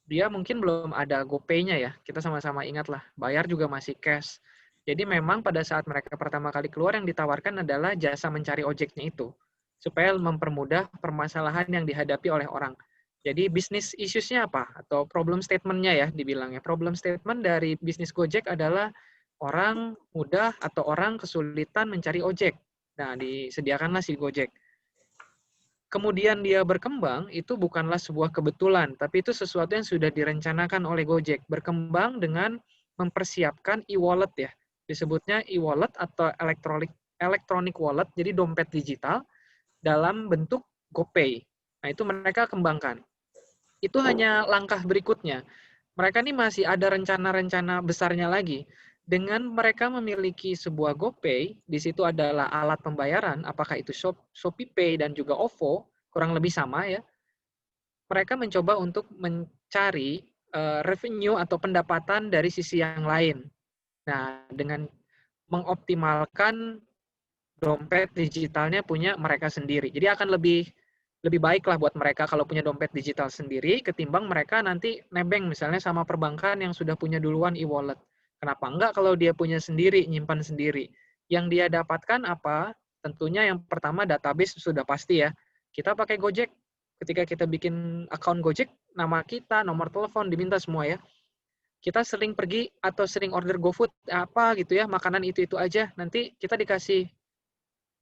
dia mungkin belum ada GoPay-nya ya. Kita sama-sama ingat lah, bayar juga masih cash. Jadi memang pada saat mereka pertama kali keluar yang ditawarkan adalah jasa mencari ojeknya itu. Supaya mempermudah permasalahan yang dihadapi oleh orang. Jadi bisnis issues-nya apa? Atau problem statement-nya ya dibilangnya. Problem statement dari bisnis Gojek adalah orang mudah atau orang kesulitan mencari ojek. Nah, disediakanlah si Gojek. Kemudian dia berkembang, itu bukanlah sebuah kebetulan, tapi itu sesuatu yang sudah direncanakan oleh Gojek. Berkembang dengan mempersiapkan e-wallet ya. Disebutnya e-wallet atau electronic wallet, jadi dompet digital dalam bentuk GoPay. Nah, itu mereka kembangkan. Itu hanya langkah berikutnya. Mereka ini masih ada rencana-rencana besarnya lagi. Dengan mereka memiliki sebuah GoPay, di situ adalah alat pembayaran, apakah itu ShopeePay dan juga OVO, kurang lebih sama ya. Mereka mencoba untuk mencari revenue atau pendapatan dari sisi yang lain. Nah, dengan mengoptimalkan dompet digitalnya punya mereka sendiri. Jadi akan lebih baik lah buat mereka kalau punya dompet digital sendiri ketimbang mereka nanti nebeng misalnya sama perbankan yang sudah punya duluan e-wallet. Kenapa enggak kalau dia punya sendiri, nyimpan sendiri. Yang dia dapatkan apa? Tentunya yang pertama database sudah pasti ya. Kita pakai Gojek. Ketika kita bikin account Gojek, nama kita, nomor telepon diminta semua ya. Kita sering pergi atau sering order GoFood apa gitu ya, makanan itu aja. Nanti kita dikasih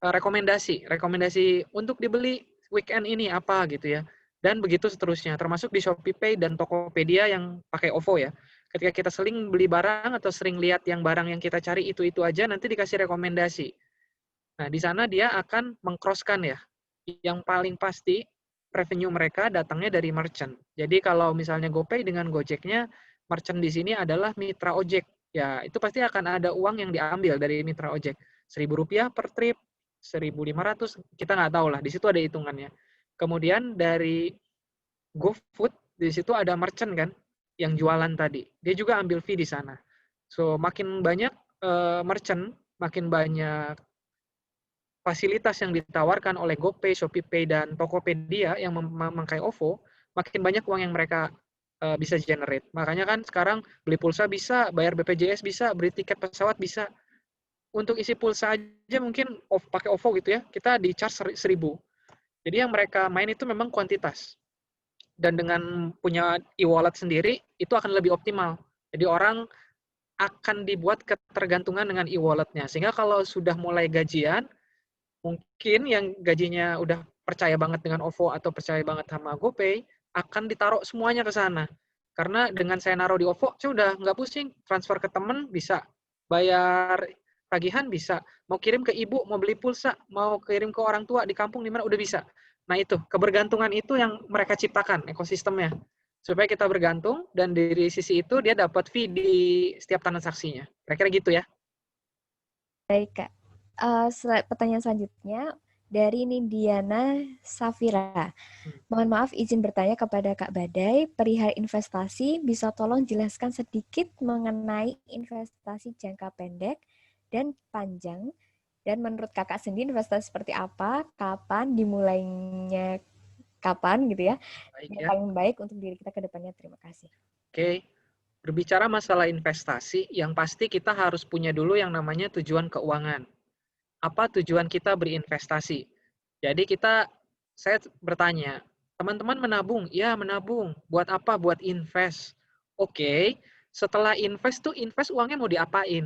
rekomendasi untuk dibeli weekend ini apa gitu ya. dan begitu seterusnya. Termasuk di ShopeePay dan Tokopedia yang pakai OVO ya. Ketika kita sering beli barang atau sering lihat yang barang yang kita cari itu aja, nanti dikasih rekomendasi. Nah, di sana dia akan meng-cross-kan ya. Yang paling pasti revenue mereka datangnya dari merchant. Jadi kalau misalnya GoPay dengan Gojeknya, merchant di sini adalah mitra ojek. Ya, itu pasti akan ada uang yang diambil dari mitra ojek. Rp1.000 per trip, 1.500, kita nggak tahu lah. Di situ ada hitungannya. Kemudian dari GoFood, di situ ada merchant kan, yang jualan tadi. Dia juga ambil fee di sana. So, makin banyak merchant, makin banyak fasilitas yang ditawarkan oleh GoPay, ShopeePay, dan Tokopedia yang memakai OVO, makin banyak uang yang mereka bisa generate. Makanya kan sekarang beli pulsa bisa, bayar BPJS bisa, beli tiket pesawat bisa. Untuk isi pulsa aja mungkin pakai OVO gitu ya, kita di charge 1.000. Jadi yang mereka main itu memang kuantitas. Dan dengan punya e-wallet sendiri, itu akan lebih optimal. Jadi orang akan dibuat ketergantungan dengan e-walletnya. Sehingga kalau sudah mulai gajian, mungkin yang gajinya udah percaya banget dengan OVO atau percaya banget sama GoPay, akan ditaruh semuanya ke sana. Karena dengan saya naruh di OVO, saya udah nggak pusing. Transfer ke temen bisa, bayar tagihan bisa, mau kirim ke ibu, mau beli pulsa, mau kirim ke orang tua di kampung di mana udah bisa. Nah itu, kebergantungan itu yang mereka ciptakan, ekosistemnya. Supaya kita bergantung, dan dari sisi itu dia dapat fee di setiap transaksinya. Kira-kira gitu ya. Baik, Kak. Pertanyaan selanjutnya dari Nindiana Safira. Mohon maaf izin bertanya kepada Kak Badai, perihal investasi, bisa tolong jelaskan sedikit mengenai investasi jangka pendek dan panjang, dan menurut Kakak sendiri investasi seperti apa, kapan, dimulainya kapan gitu ya, Baik yang ya. paling baik untuk diri kita ke depannya. Terima kasih. Oke. Berbicara masalah investasi, yang pasti kita harus punya dulu yang namanya tujuan keuangan. Apa tujuan kita berinvestasi? Jadi saya bertanya, teman-teman menabung? Ya, menabung. Buat apa? Buat invest. Oke, setelah invest uangnya mau diapain?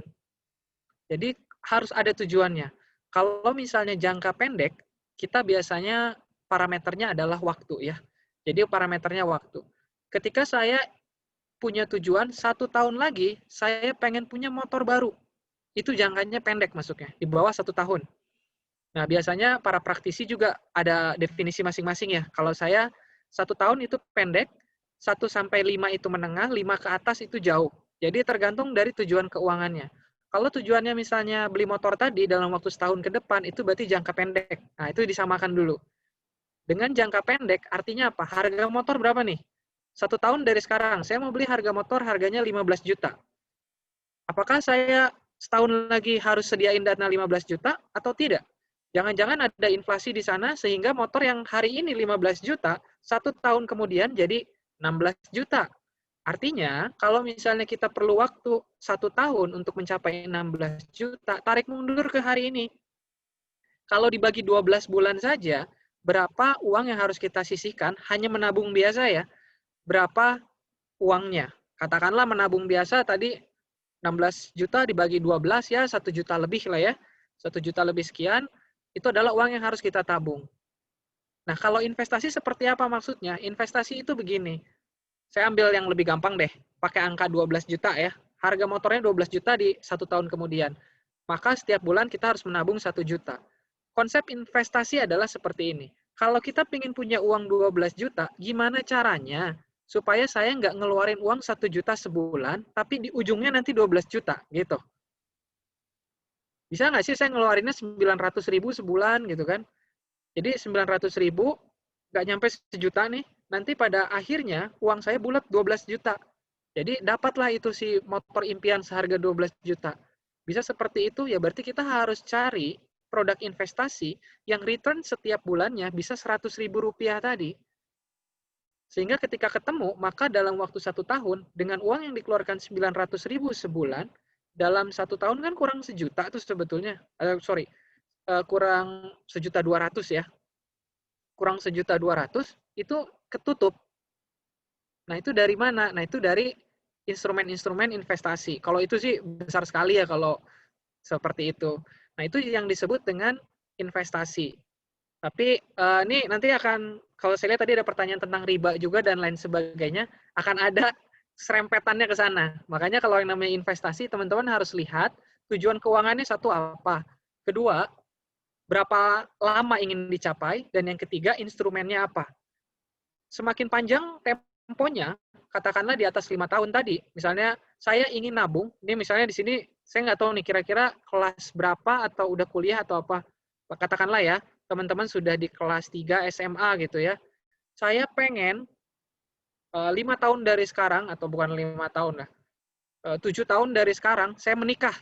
Jadi harus ada tujuannya. Kalau misalnya jangka pendek, kita biasanya parameternya adalah waktu ya. Jadi parameternya waktu. Ketika saya punya tujuan 1 tahun lagi, saya pengen punya motor baru. Itu jangkanya pendek masuknya, di bawah 1 tahun. Nah, biasanya para praktisi juga ada definisi masing-masing ya. Kalau saya 1 tahun itu pendek, 1-5 itu menengah, 5 ke atas itu jauh. Jadi tergantung dari tujuan keuangannya. Kalau tujuannya misalnya beli motor tadi dalam waktu setahun ke depan, itu berarti jangka pendek. Nah, itu disamakan dulu. Dengan jangka pendek, artinya apa? Harga motor berapa nih? 1 tahun dari sekarang, saya mau beli harga motor harganya 15 juta. Apakah saya setahun lagi harus sediain dana 15 juta atau tidak? Jangan-jangan ada inflasi di sana sehingga motor yang hari ini 15 juta, 1 tahun kemudian jadi 16 juta. Artinya, kalau misalnya kita perlu waktu 1 tahun untuk mencapai 16 juta, tarik mundur ke hari ini. Kalau dibagi 12 bulan saja, berapa uang yang harus kita sisihkan? Hanya menabung biasa ya. Berapa uangnya? Katakanlah menabung biasa tadi 16 juta dibagi 12 ya 1 juta lebih lah ya. 1 juta lebih sekian, itu adalah uang yang harus kita tabung. Nah, kalau investasi seperti apa maksudnya? Investasi itu begini. Saya ambil yang lebih gampang deh. Pakai angka 12 juta ya. Harga motornya 12 juta di 1 tahun kemudian. Maka setiap bulan kita harus menabung 1 juta. Konsep investasi adalah seperti ini. Kalau kita ingin punya uang 12 juta, gimana caranya supaya saya nggak ngeluarin uang 1 juta sebulan, tapi di ujungnya nanti 12 juta, gitu. Bisa nggak sih saya ngeluarinnya 900 ribu sebulan, gitu kan? Jadi 900 ribu, nggak nyampe sejuta nih, nanti pada akhirnya uang saya bulat 12 juta. Jadi dapatlah itu si motor impian seharga 12 juta. Bisa seperti itu, ya berarti kita harus cari produk investasi yang return setiap bulannya bisa 100 ribu rupiah tadi. Sehingga ketika ketemu, maka dalam waktu 1 tahun, dengan uang yang dikeluarkan 900 ribu sebulan, dalam 1 tahun kan kurang sejuta tuh sebetulnya. Kurang 1.200.000 ya. Kurang 1.200.000, itu ketutup. Nah, itu dari mana? Nah, itu dari instrumen-instrumen investasi. Kalau itu sih besar sekali ya kalau seperti itu. Nah, itu yang disebut dengan investasi. Tapi ini nanti akan kalau saya lihat tadi ada pertanyaan tentang riba juga dan lain sebagainya, akan ada serempetannya ke sana. Makanya kalau yang namanya investasi, teman-teman harus lihat tujuan keuangannya satu apa. Kedua, berapa lama ingin dicapai. Dan yang ketiga, instrumennya apa. Semakin panjang temponya, katakanlah di atas 5 tahun tadi, misalnya saya ingin nabung, ini misalnya di sini saya nggak tahu nih kira-kira kelas berapa atau udah kuliah atau apa. Katakanlah ya, teman-teman sudah di kelas 3 SMA gitu ya. Saya pengen 5 tahun dari sekarang, atau bukan 5 tahun lah, 7 tahun dari sekarang, saya menikah.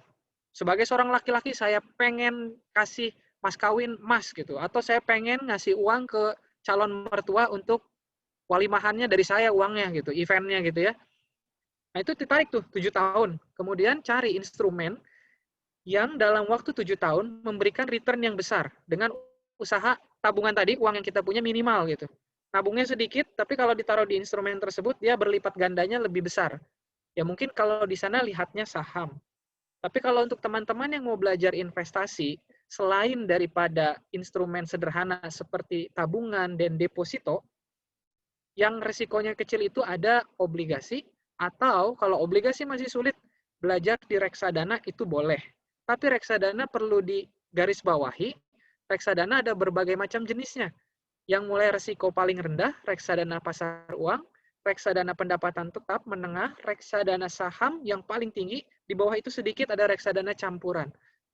Sebagai seorang laki-laki, saya pengen kasih mas kawin emas gitu. Atau saya pengen ngasih uang ke calon mertua untuk walimahannya dari saya uangnya gitu, eventnya gitu ya. Nah itu ditarik tuh 7 tahun. Kemudian cari instrumen yang dalam waktu 7 tahun memberikan return yang besar dengan usaha tabungan tadi, uang yang kita punya minimal gitu. Nabungnya sedikit, tapi kalau ditaruh di instrumen tersebut, dia berlipat gandanya lebih besar. Ya mungkin kalau di sana lihatnya saham. Tapi kalau untuk teman-teman yang mau belajar investasi, selain daripada instrumen sederhana seperti tabungan dan deposito, yang resikonya kecil itu ada obligasi, atau kalau obligasi masih sulit, belajar di reksadana itu boleh. Tapi reksadana perlu digarisbawahi, reksadana ada berbagai macam jenisnya. Yang mulai resiko paling rendah, reksadana pasar uang, reksadana pendapatan tetap menengah, reksadana saham yang paling tinggi, di bawah itu sedikit ada reksadana campuran.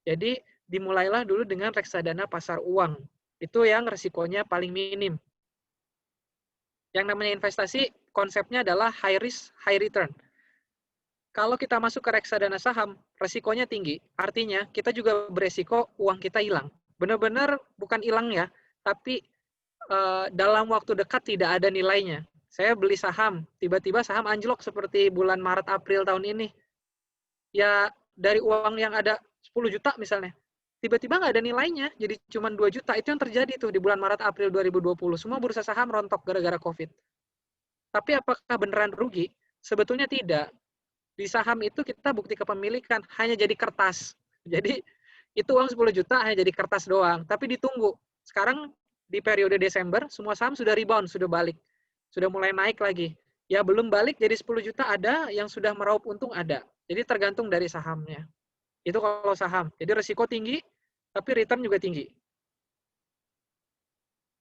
Jadi dimulailah dulu dengan reksadana pasar uang. Itu yang resikonya paling minim. Yang namanya investasi, konsepnya adalah high risk, high return. Kalau kita masuk ke reksadana saham, resikonya tinggi. Artinya, kita juga beresiko uang kita hilang. Benar-benar bukan hilang ya, tapi dalam waktu dekat tidak ada nilainya. Saya beli saham, tiba-tiba saham anjlok seperti bulan Maret April tahun ini. Ya, dari uang yang ada 10 juta misalnya, tiba-tiba nggak ada nilainya, jadi cuma 2 juta. Itu yang terjadi tuh di bulan Maret April 2020. Semua bursa saham rontok gara-gara COVID. Tapi apakah beneran rugi? Sebetulnya tidak. Di saham itu kita bukti kepemilikan hanya jadi kertas. Jadi itu uang 10 juta hanya jadi kertas doang. Tapi ditunggu. Sekarang di periode Desember, semua saham sudah rebound, sudah balik. Sudah mulai naik lagi. Ya belum balik jadi 10 juta ada, yang sudah meraup untung ada. Jadi tergantung dari sahamnya. Itu kalau saham. Jadi risiko tinggi, tapi return juga tinggi.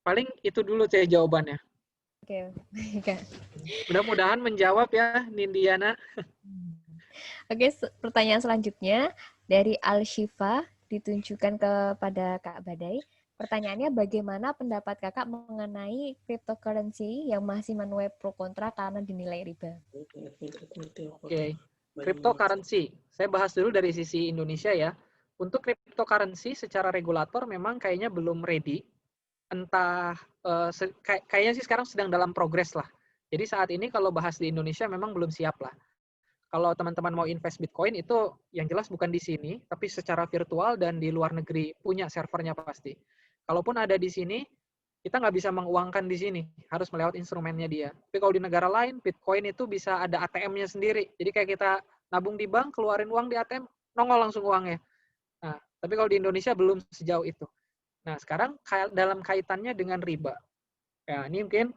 Paling itu dulu saya jawabannya. Oke. Mudah-mudahan menjawab ya, Nindiana. Oke, pertanyaan selanjutnya dari Al-Shifa ditunjukkan kepada Kak Badai. Pertanyaannya, bagaimana pendapat kakak mengenai cryptocurrency yang masih menuai pro kontra karena dinilai riba? Oke, cryptocurrency. Saya bahas dulu dari sisi Indonesia ya. Untuk cryptocurrency secara regulator memang kayaknya belum ready. Entah, kayaknya sih sekarang sedang dalam progres lah. Jadi saat ini kalau bahas di Indonesia memang belum siap lah. Kalau teman-teman mau invest Bitcoin itu yang jelas bukan di sini, tapi secara virtual dan di luar negeri punya servernya pasti. Kalaupun ada di sini, kita nggak bisa menguangkan di sini, harus melewat instrumennya dia. Tapi kalau di negara lain, Bitcoin itu bisa ada ATM-nya sendiri. Jadi kayak kita nabung di bank, keluarin uang di ATM, nongol langsung uangnya. Nah, tapi kalau di Indonesia belum sejauh itu. Nah, sekarang dalam kaitannya dengan riba. Ya, ini mungkin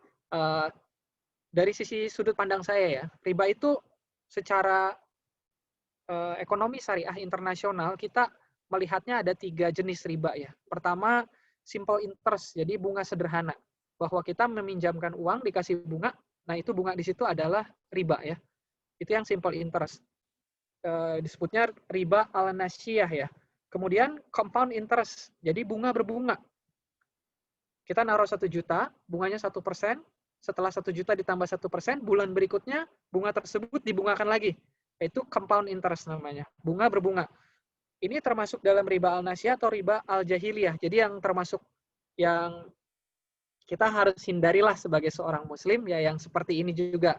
dari sisi sudut pandang saya ya, riba itu secara ekonomi syariah internasional, kita melihatnya ada 3 jenis riba ya. Pertama, simple interest, jadi bunga sederhana. Bahwa kita meminjamkan uang, dikasih bunga, nah itu bunga di situ adalah riba ya. Itu yang simple interest. Disebutnya riba al-nasyiyah ya. Kemudian compound interest, jadi bunga berbunga. Kita naruh 1 juta, bunganya 1%, setelah 1 juta ditambah 1%, bulan berikutnya bunga tersebut dibungakan lagi. Itu compound interest namanya, bunga berbunga. Ini termasuk dalam riba al-nasyiyah atau riba al-jahiliyah. Jadi yang termasuk yang kita harus hindarilah sebagai seorang muslim ya yang seperti ini juga.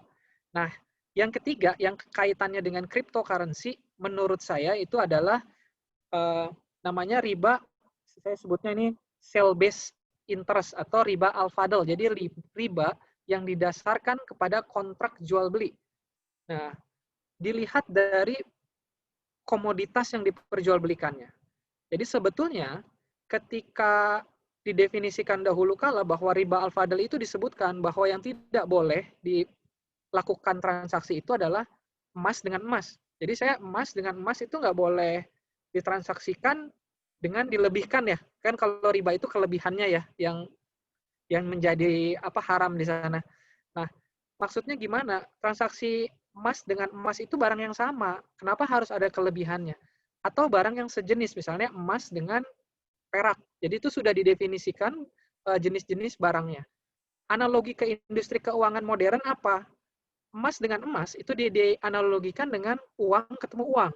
Nah, yang ketiga yang kaitannya dengan cryptocurrency menurut saya itu adalah namanya riba, saya sebutnya ini sell based interest atau riba al-fadl. Jadi riba yang didasarkan kepada kontrak jual beli. Nah, dilihat dari komoditas yang diperjualbelikannya. Jadi sebetulnya ketika didefinisikan dahulu kala bahwa riba al-fadl itu disebutkan bahwa yang tidak boleh dilakukan transaksi itu adalah emas dengan emas. Jadi saya emas dengan emas itu nggak boleh ditransaksikan dengan dilebihkan ya. Kan kalau riba itu kelebihannya ya yang menjadi haram di sana. Nah, maksudnya gimana? Transaksi emas dengan emas itu barang yang sama. Kenapa harus ada kelebihannya? Atau barang yang sejenis, misalnya emas dengan perak. Jadi itu sudah didefinisikan jenis-jenis barangnya. Analogi ke industri keuangan modern apa? Emas dengan emas itu dianalogikan dengan uang ketemu uang.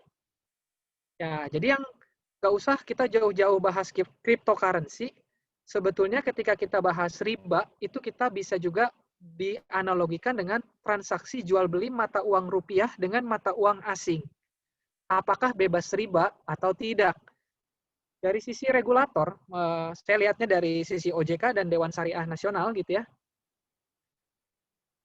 Ya, jadi yang nggak usah kita jauh-jauh bahas cryptocurrency. Sebetulnya ketika kita bahas riba, itu kita bisa juga dianalogikan dengan transaksi jual beli mata uang rupiah dengan mata uang asing. Apakah bebas riba atau tidak? Dari sisi regulator, saya lihatnya dari sisi OJK dan Dewan Syariah Nasional gitu ya,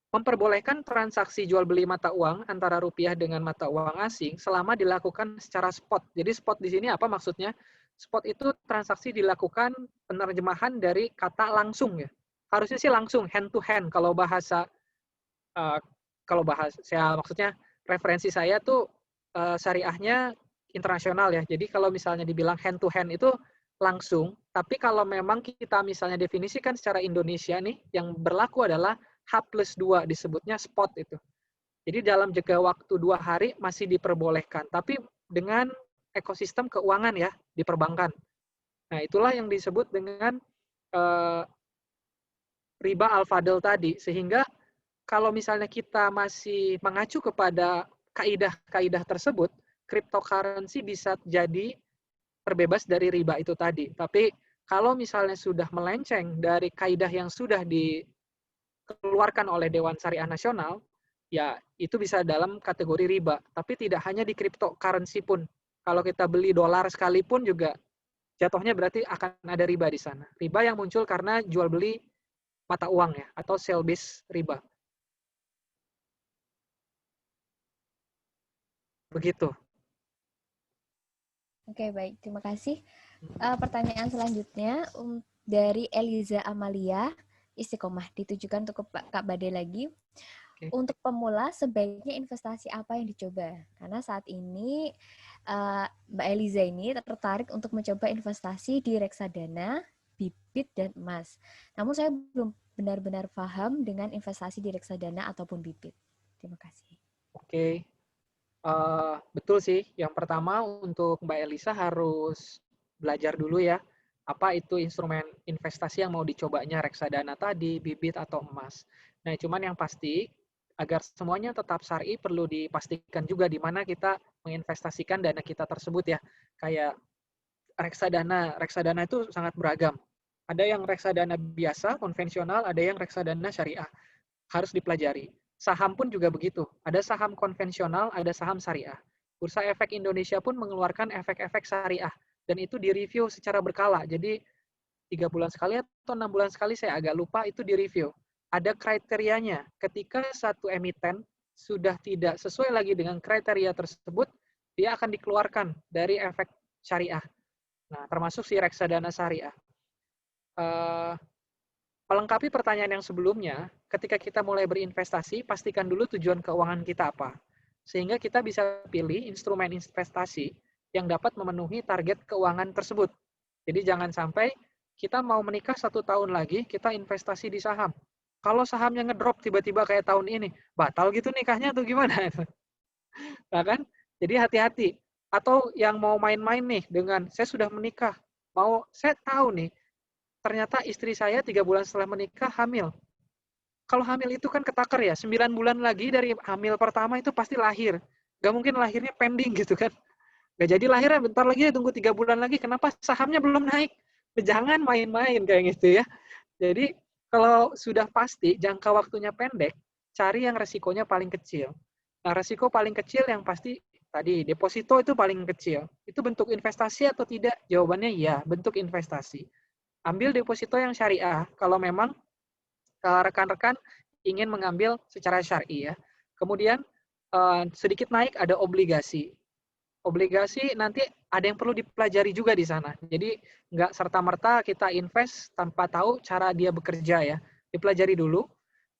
memperbolehkan transaksi jual beli mata uang antara rupiah dengan mata uang asing selama dilakukan secara spot. Jadi spot di sini apa maksudnya? Spot itu transaksi dilakukan penerjemahan dari kata langsung ya. Harusnya sih langsung hand to hand kalau bahasa saya maksudnya referensi saya tuh syariahnya internasional ya. Jadi kalau misalnya dibilang hand to hand itu langsung, tapi kalau memang kita misalnya definisikan secara Indonesia nih, yang berlaku adalah H+2, disebutnya spot itu. Jadi dalam jangka waktu 2 hari masih diperbolehkan, tapi dengan ekosistem keuangan ya, di perbankan. Nah, itulah yang disebut dengan riba al-fadl tadi, sehingga kalau misalnya kita masih mengacu kepada kaidah-kaidah tersebut, cryptocurrency bisa jadi terbebas dari riba itu tadi. Tapi kalau misalnya sudah melenceng dari kaidah yang sudah dikeluarkan oleh Dewan Syariah Nasional, ya itu bisa dalam kategori riba. Tapi tidak hanya di cryptocurrency pun. Kalau kita beli dolar sekalipun juga jatuhnya berarti akan ada riba di sana. Riba yang muncul karena jual beli mata uang ya, atau sell based riba. Begitu. Oke, baik. Terima kasih. Pertanyaan selanjutnya dari Eliza Amalia, Istiqomah, ditujukan untuk Kak Bade lagi. Okay. Untuk pemula, sebaiknya investasi apa yang dicoba? Karena saat ini Mbak Eliza ini tertarik untuk mencoba investasi di reksadana, bibit, dan emas. Namun saya belum benar-benar paham dengan investasi di reksadana ataupun bibit. Terima kasih. Oke. Betul sih. Yang pertama untuk Mbak Elisa harus belajar dulu ya, apa itu instrumen investasi yang mau dicobanya, reksadana tadi, bibit atau emas. Nah, cuman yang pasti agar semuanya tetap syar'i perlu dipastikan juga di mana kita menginvestasikan dana kita tersebut ya. Kayak reksadana itu sangat beragam. Ada yang reksadana biasa, konvensional, ada yang reksadana syariah. Harus dipelajari. Saham pun juga begitu. Ada saham konvensional, ada saham syariah. Bursa Efek Indonesia pun mengeluarkan efek-efek syariah. Dan itu direview secara berkala. Jadi 3 bulan sekali atau 6 bulan sekali, saya agak lupa, itu direview. Ada kriterianya. Ketika satu emiten sudah tidak sesuai lagi dengan kriteria tersebut, dia akan dikeluarkan dari efek syariah. Nah, termasuk si reksadana syariah. Melengkapi pertanyaan yang sebelumnya, ketika kita mulai berinvestasi, pastikan dulu tujuan keuangan kita apa. Sehingga kita bisa pilih instrumen investasi yang dapat memenuhi target keuangan tersebut. Jadi jangan sampai kita mau menikah 1 tahun lagi, kita investasi di saham. Kalau sahamnya ngedrop tiba-tiba kayak tahun ini, batal gitu nikahnya atau gimana? Nah kan? Jadi hati-hati. Atau yang mau main-main nih dengan, saya sudah menikah, saya tahu nih, ternyata istri saya 3 bulan setelah menikah hamil. Kalau hamil itu kan ketakar ya, 9 bulan lagi dari hamil pertama itu pasti lahir. Gak mungkin lahirnya pending gitu kan. Gak jadi lahirnya bentar lagi, tunggu 3 bulan lagi, kenapa sahamnya belum naik? Jangan main-main kayak gitu ya. Jadi kalau sudah pasti jangka waktunya pendek, cari yang resikonya paling kecil. Nah, resiko paling kecil yang pasti tadi, deposito itu paling kecil. Itu bentuk investasi atau tidak? Jawabannya iya, bentuk investasi. Ambil deposito yang syariah kalau memang rekan-rekan ingin mengambil secara syar'i ya. Kemudian sedikit naik ada obligasi. obligasi nanti ada yang perlu dipelajari juga di sana. Jadi nggak serta-merta kita invest tanpa tahu cara dia bekerja ya. Dipelajari dulu.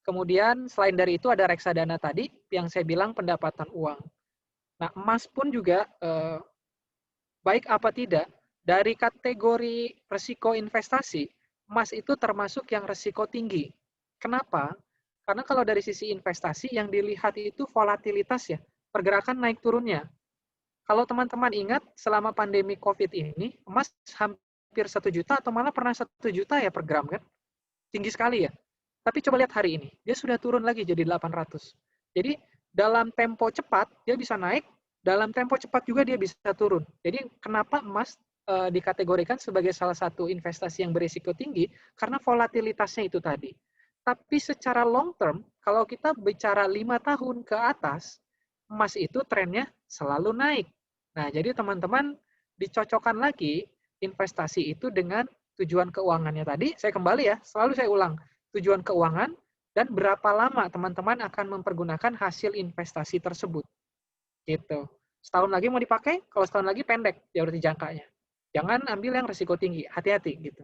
Kemudian selain dari itu ada reksadana tadi yang saya bilang pendapatan uang. Nah, emas pun juga baik apa tidak, dari kategori resiko investasi, emas itu termasuk yang resiko tinggi. Kenapa? Karena kalau dari sisi investasi yang dilihat itu volatilitas ya, pergerakan naik turunnya. Kalau teman-teman ingat, selama pandemi COVID ini, emas hampir 1 juta atau malah pernah 1 juta ya per gram kan? Tinggi sekali ya. Tapi coba lihat hari ini, dia sudah turun lagi jadi 800. Jadi dalam tempo cepat dia bisa naik, dalam tempo cepat juga dia bisa turun. Jadi kenapa emas dikategorikan sebagai salah satu investasi yang berisiko tinggi? Karena volatilitasnya itu tadi. Tapi secara long term, kalau kita bicara 5 tahun ke atas, emas itu trennya selalu naik. Nah, jadi teman-teman dicocokkan lagi investasi itu dengan tujuan keuangannya tadi. Saya kembali ya, selalu saya ulang. Tujuan keuangan dan berapa lama teman-teman akan mempergunakan hasil investasi tersebut. Gitu. Setahun lagi mau dipakai, kalau setahun lagi pendek, ya berarti jangkanya. Jangan ambil yang risiko tinggi, hati-hati gitu.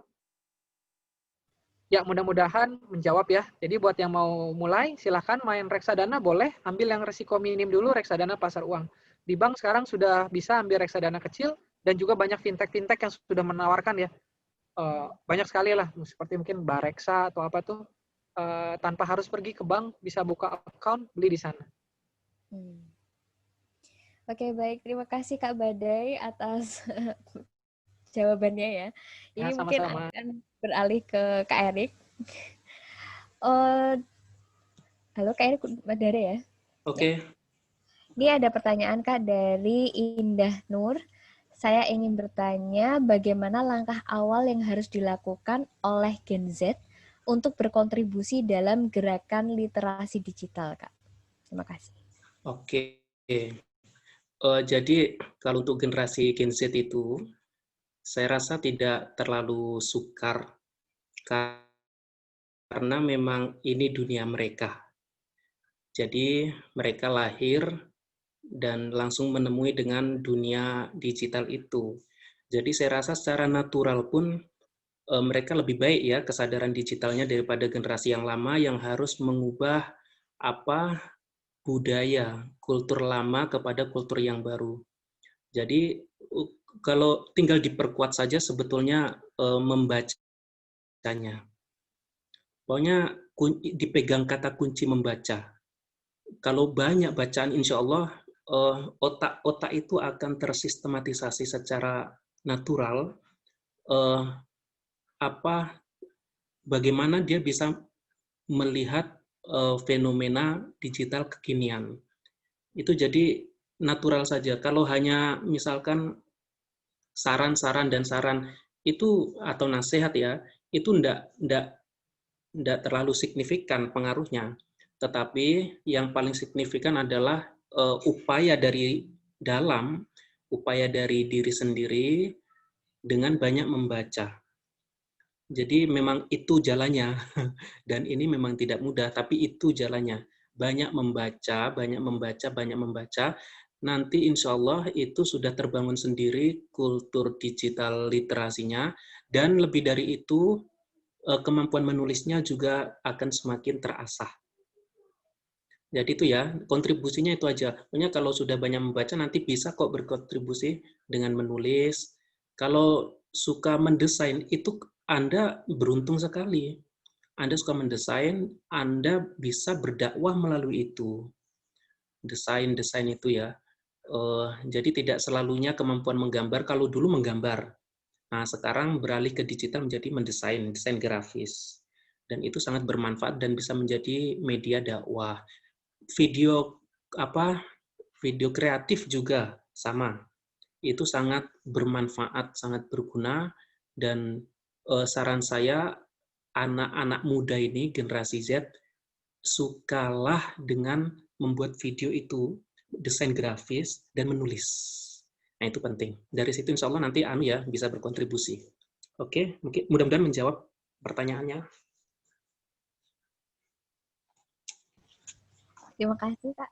Ya, mudah-mudahan menjawab ya. Jadi buat yang mau mulai, silahkan main reksadana boleh, ambil yang risiko minim dulu, reksadana pasar uang. Di bank sekarang sudah bisa ambil reksadana kecil, dan juga banyak fintech-fintech yang sudah menawarkan ya. Banyak sekali lah, seperti mungkin Bareksa atau apa tuh, tanpa harus pergi ke bank, bisa buka account, beli di sana. Oke, baik. Terima kasih Kak Badai atas jawabannya ya. Ini mungkin Sama-sama. akan beralih ke Kak Erik. Halo Kak Erik, ada ya? Oke. Ini ada pertanyaan Kak dari Indah Nur. Saya ingin bertanya bagaimana langkah awal yang harus dilakukan oleh Gen Z untuk berkontribusi dalam gerakan literasi digital, Kak. Terima kasih. Oke. Jadi kalau untuk generasi Gen Z itu, saya rasa tidak terlalu sukar karena memang ini dunia mereka. Jadi mereka lahir dan langsung menemui dengan dunia digital itu. Jadi saya rasa secara natural pun mereka lebih baik ya kesadaran digitalnya daripada generasi yang lama yang harus mengubah budaya, kultur lama kepada kultur yang baru. Jadi kalau tinggal diperkuat saja sebetulnya membacanya. Pokoknya dipegang kata kunci membaca. Kalau banyak bacaan, insya Allah otak itu akan tersistematisasi secara natural. Bagaimana dia bisa melihat fenomena digital kekinian. Itu jadi natural saja. Kalau hanya misalkan saran-saran dan saran itu atau nasihat ya, itu enggak terlalu signifikan pengaruhnya. Tetapi yang paling signifikan adalah upaya dari dalam, upaya dari diri sendiri dengan banyak membaca. Jadi memang itu jalannya, dan ini memang tidak mudah, tapi itu jalannya. Banyak membaca, banyak membaca, banyak membaca, nanti insya Allah itu sudah terbangun sendiri kultur digital literasinya, dan lebih dari itu, kemampuan menulisnya juga akan semakin terasah. Jadi itu ya, kontribusinya itu aja. Pokoknya kalau sudah banyak membaca, nanti bisa kok berkontribusi dengan menulis. Kalau suka mendesain, itu Anda beruntung sekali. Anda suka mendesain, Anda bisa berdakwah melalui itu. Desain-desain itu ya. Jadi tidak selalunya kemampuan menggambar, kalau dulu menggambar. Nah, sekarang beralih ke digital menjadi mendesain, desain grafis. Dan itu sangat bermanfaat dan bisa menjadi media dakwah. Video video kreatif juga sama. Itu sangat bermanfaat, sangat berguna, dan saran saya anak-anak muda ini generasi Z sukalah dengan membuat video itu, desain grafis dan menulis. Nah, itu penting. Dari situ insya Allah nanti ya bisa berkontribusi. Oke, mungkin mudah-mudahan menjawab pertanyaannya. Terima kasih, Kak.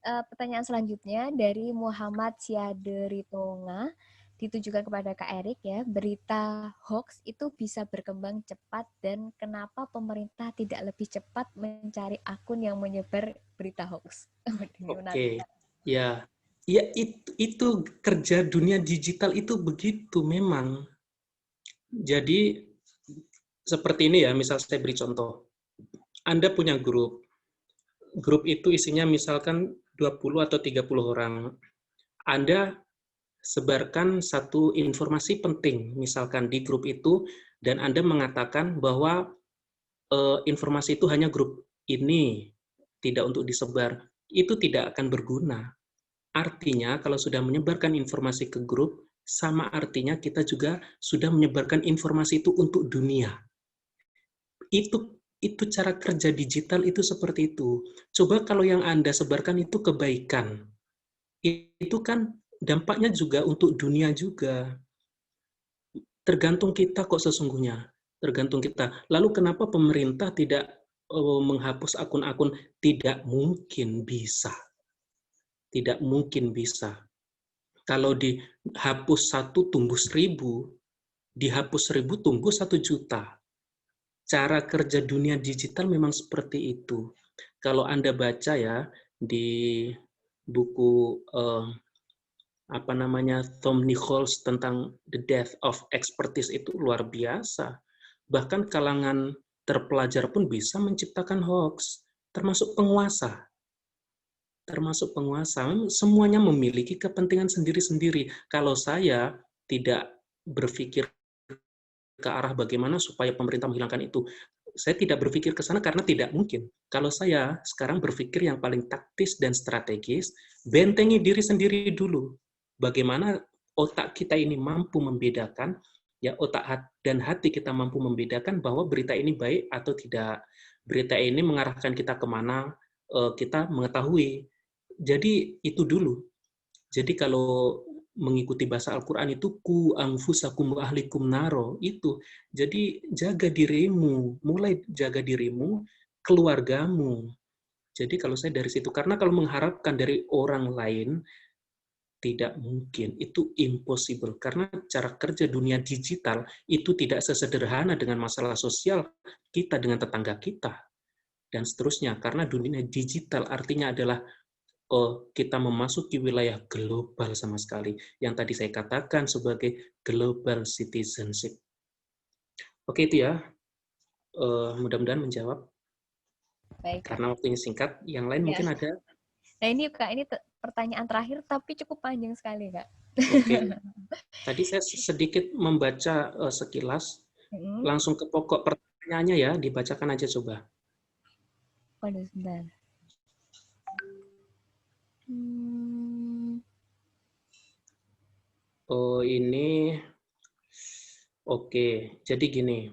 pertanyaan selanjutnya dari Muhammad Siaderitonga, ditujukan kepada Kak Erik ya. Berita hoax itu bisa berkembang cepat dan kenapa pemerintah tidak lebih cepat mencari akun yang menyebar berita hoax? Oke, ya, ya itu kerja dunia digital itu begitu memang. Jadi seperti ini ya, misal saya beri contoh. Anda punya grup. Grup itu isinya misalkan 20 atau 30 orang. Anda sebarkan satu informasi penting, misalkan di grup itu, dan Anda mengatakan bahwa informasi itu hanya grup ini, tidak untuk disebar. Itu tidak akan berguna. Artinya, kalau sudah menyebarkan informasi ke grup, sama artinya kita juga sudah menyebarkan informasi itu untuk dunia. Itu cara kerja digital itu seperti itu. Coba kalau yang Anda sebarkan itu kebaikan, itu kan dampaknya juga untuk dunia juga. Tergantung kita kok sesungguhnya. Tergantung kita. Lalu kenapa pemerintah tidak menghapus akun-akun? Tidak mungkin bisa. Tidak mungkin bisa. Kalau dihapus 1 tumbuh 1000, dihapus 1000 tumbuh 1 juta. Cara kerja dunia digital memang seperti itu. Kalau Anda baca ya di buku Tom Nichols tentang The Death of Expertise itu luar biasa. Bahkan kalangan terpelajar pun bisa menciptakan hoax, termasuk penguasa. Semuanya memiliki kepentingan sendiri-sendiri. Kalau saya tidak berpikir ke arah bagaimana supaya pemerintah menghilangkan itu, saya tidak berpikir ke sana karena tidak mungkin. Kalau saya sekarang berpikir yang paling taktis dan strategis, bentengi diri sendiri dulu. Bagaimana otak kita ini mampu membedakan, ya otak dan hati kita mampu membedakan bahwa berita ini baik atau tidak. Berita ini mengarahkan kita kemana, kita mengetahui. Jadi itu dulu. Jadi kalau mengikuti bahasa Al-Quran itu ku anfusakum wa ahlikum naro itu. Jadi jaga dirimu, mulai jaga dirimu, keluargamu. Jadi kalau saya dari situ, karena kalau mengharapkan dari orang lain, tidak mungkin, itu impossible. Karena cara kerja dunia digital itu tidak sesederhana dengan masalah sosial kita dengan tetangga kita, dan seterusnya. Karena dunia digital artinya adalah kita memasuki wilayah global sama sekali. Yang tadi saya katakan sebagai global citizenship. Oke, itu ya. Mudah-mudahan menjawab. Baik, karena waktunya singkat. Yang lain mungkin ada. Nah ini Kak, ini pertanyaan terakhir tapi cukup panjang sekali Kak. Oke. Tadi saya sedikit membaca sekilas. Langsung ke pokok pertanyaannya ya, dibacakan aja coba. Waduh, sebentar. Oh, ini oke. Jadi gini.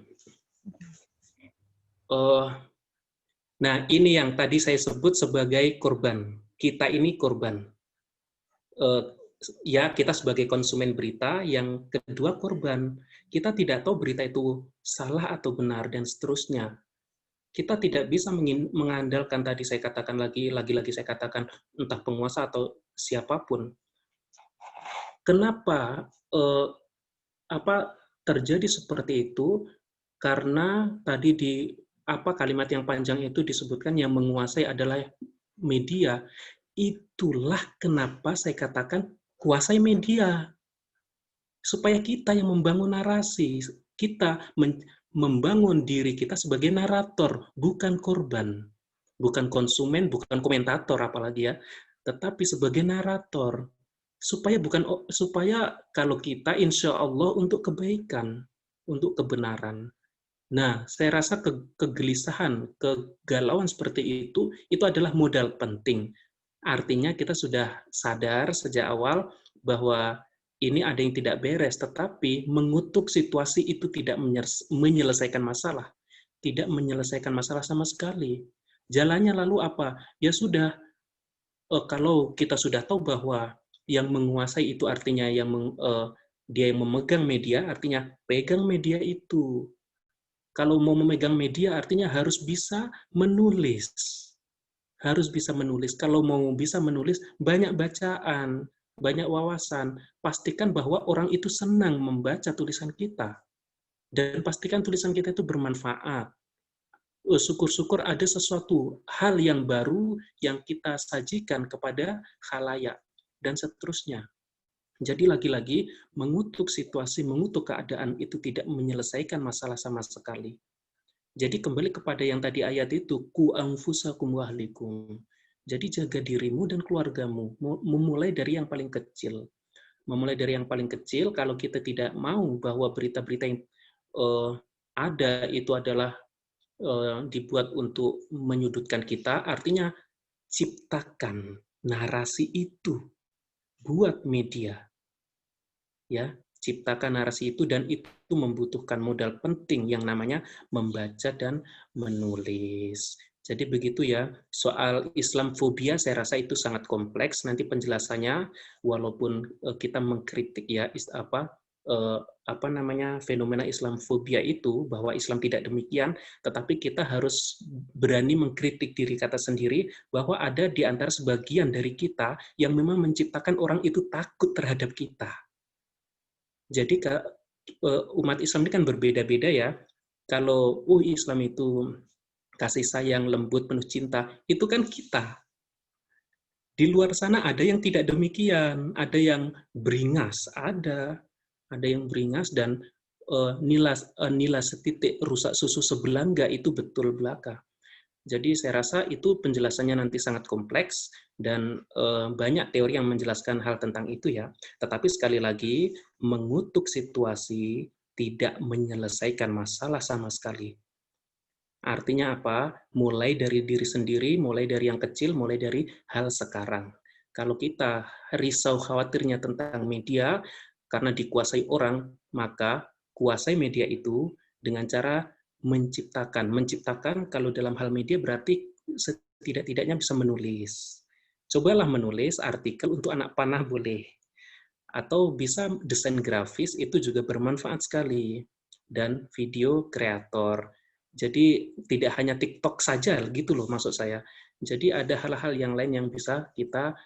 Nah, ini yang tadi saya sebut sebagai korban. Kita ini korban. Ya, kita sebagai konsumen berita, yang kedua korban. Kita tidak tahu berita itu salah atau benar dan seterusnya. Kita tidak bisa mengandalkan, tadi saya katakan lagi saya katakan, entah penguasa atau siapapun. Kenapa terjadi seperti itu? Karena tadi kalimat yang panjang itu disebutkan yang menguasai adalah media. Itulah kenapa saya katakan kuasai media. Supaya kita yang membangun narasi, kita membangun diri kita sebagai narator, bukan korban, bukan konsumen, bukan komentator apalagi ya, tetapi sebagai narator. Supaya kalau kita insya Allah untuk kebaikan, untuk kebenaran. Nah, saya rasa kegelisahan, kegalauan seperti itu adalah modal penting. Artinya kita sudah sadar sejak awal bahwa ini ada yang tidak beres, tetapi mengutuk situasi itu tidak menyelesaikan masalah. Tidak menyelesaikan masalah sama sekali. Jalannya lalu apa? Ya sudah, kalau kita sudah tahu bahwa yang menguasai itu artinya dia yang memegang media, artinya pegang media itu. Kalau mau memegang media artinya harus bisa menulis, harus bisa menulis. Kalau mau bisa menulis, banyak bacaan, banyak wawasan. Pastikan bahwa orang itu senang membaca tulisan kita. Dan pastikan tulisan kita itu bermanfaat. Syukur-syukur ada sesuatu hal yang baru yang kita sajikan kepada khalayak, dan seterusnya. Jadi lagi-lagi, mengutuk situasi, mengutuk keadaan itu tidak menyelesaikan masalah sama sekali. Jadi kembali kepada yang tadi ayat itu, ku anfusakum wa ahlikum. Jadi jaga dirimu dan keluargamu, memulai dari yang paling kecil. Memulai dari yang paling kecil, kalau kita tidak mau bahwa berita-berita yang ada itu adalah dibuat untuk menyudutkan kita, artinya ciptakan narasi itu, buat media. Ya, ciptakan narasi itu, dan itu membutuhkan modal penting yang namanya membaca dan menulis. Jadi begitu ya, soal Islamfobia saya rasa itu sangat kompleks, nanti penjelasannya walaupun kita mengkritik ya fenomena Islamfobia itu, bahwa Islam tidak demikian, tetapi kita harus berani mengkritik diri kita sendiri bahwa ada di antara sebagian dari kita yang memang menciptakan orang itu takut terhadap kita. Jadi umat Islam ini kan berbeda-beda ya. Kalau Islam itu kasih sayang, lembut, penuh cinta, itu kan kita. Di luar sana ada yang tidak demikian, ada yang beringas, ada yang beringas, dan nila setitik rusak susu sebelanga itu betul belaka. Jadi saya rasa itu penjelasannya nanti sangat kompleks, dan banyak teori yang menjelaskan hal tentang itu ya. Tetapi sekali lagi, mengutuk situasi tidak menyelesaikan masalah sama sekali. Artinya apa? Mulai dari diri sendiri, mulai dari yang kecil, mulai dari hal sekarang. Kalau kita risau khawatirnya tentang media karena dikuasai orang, maka kuasai media itu dengan cara menciptakan. Menciptakan kalau dalam hal media berarti setidak-tidaknya bisa menulis. Cobalah menulis artikel untuk anak panah boleh. Atau bisa desain grafis, itu juga bermanfaat sekali. Dan video kreator. Jadi tidak hanya TikTok saja gitu loh maksud saya. Jadi ada hal-hal yang lain yang bisa kita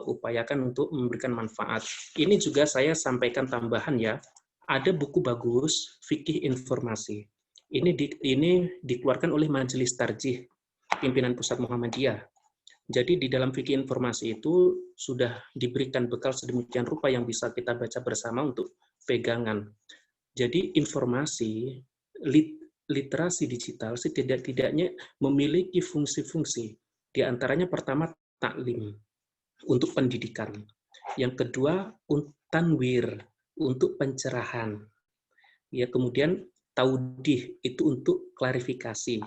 upayakan untuk memberikan manfaat. Ini juga saya sampaikan tambahan ya. Ada buku bagus, Fikih Informasi. Ini dikeluarkan oleh Majelis Tarjih, Pimpinan Pusat Muhammadiyah. Jadi di dalam Fikih Informasi itu sudah diberikan bekal sedemikian rupa yang bisa kita baca bersama untuk pegangan. Jadi informasi, literasi digital setidak-tidaknya memiliki fungsi-fungsi. Di antaranya pertama taklim, untuk pendidikan. Yang kedua tanwir, untuk pencerahan. Ya, kemudian taudih, itu untuk klarifikasi.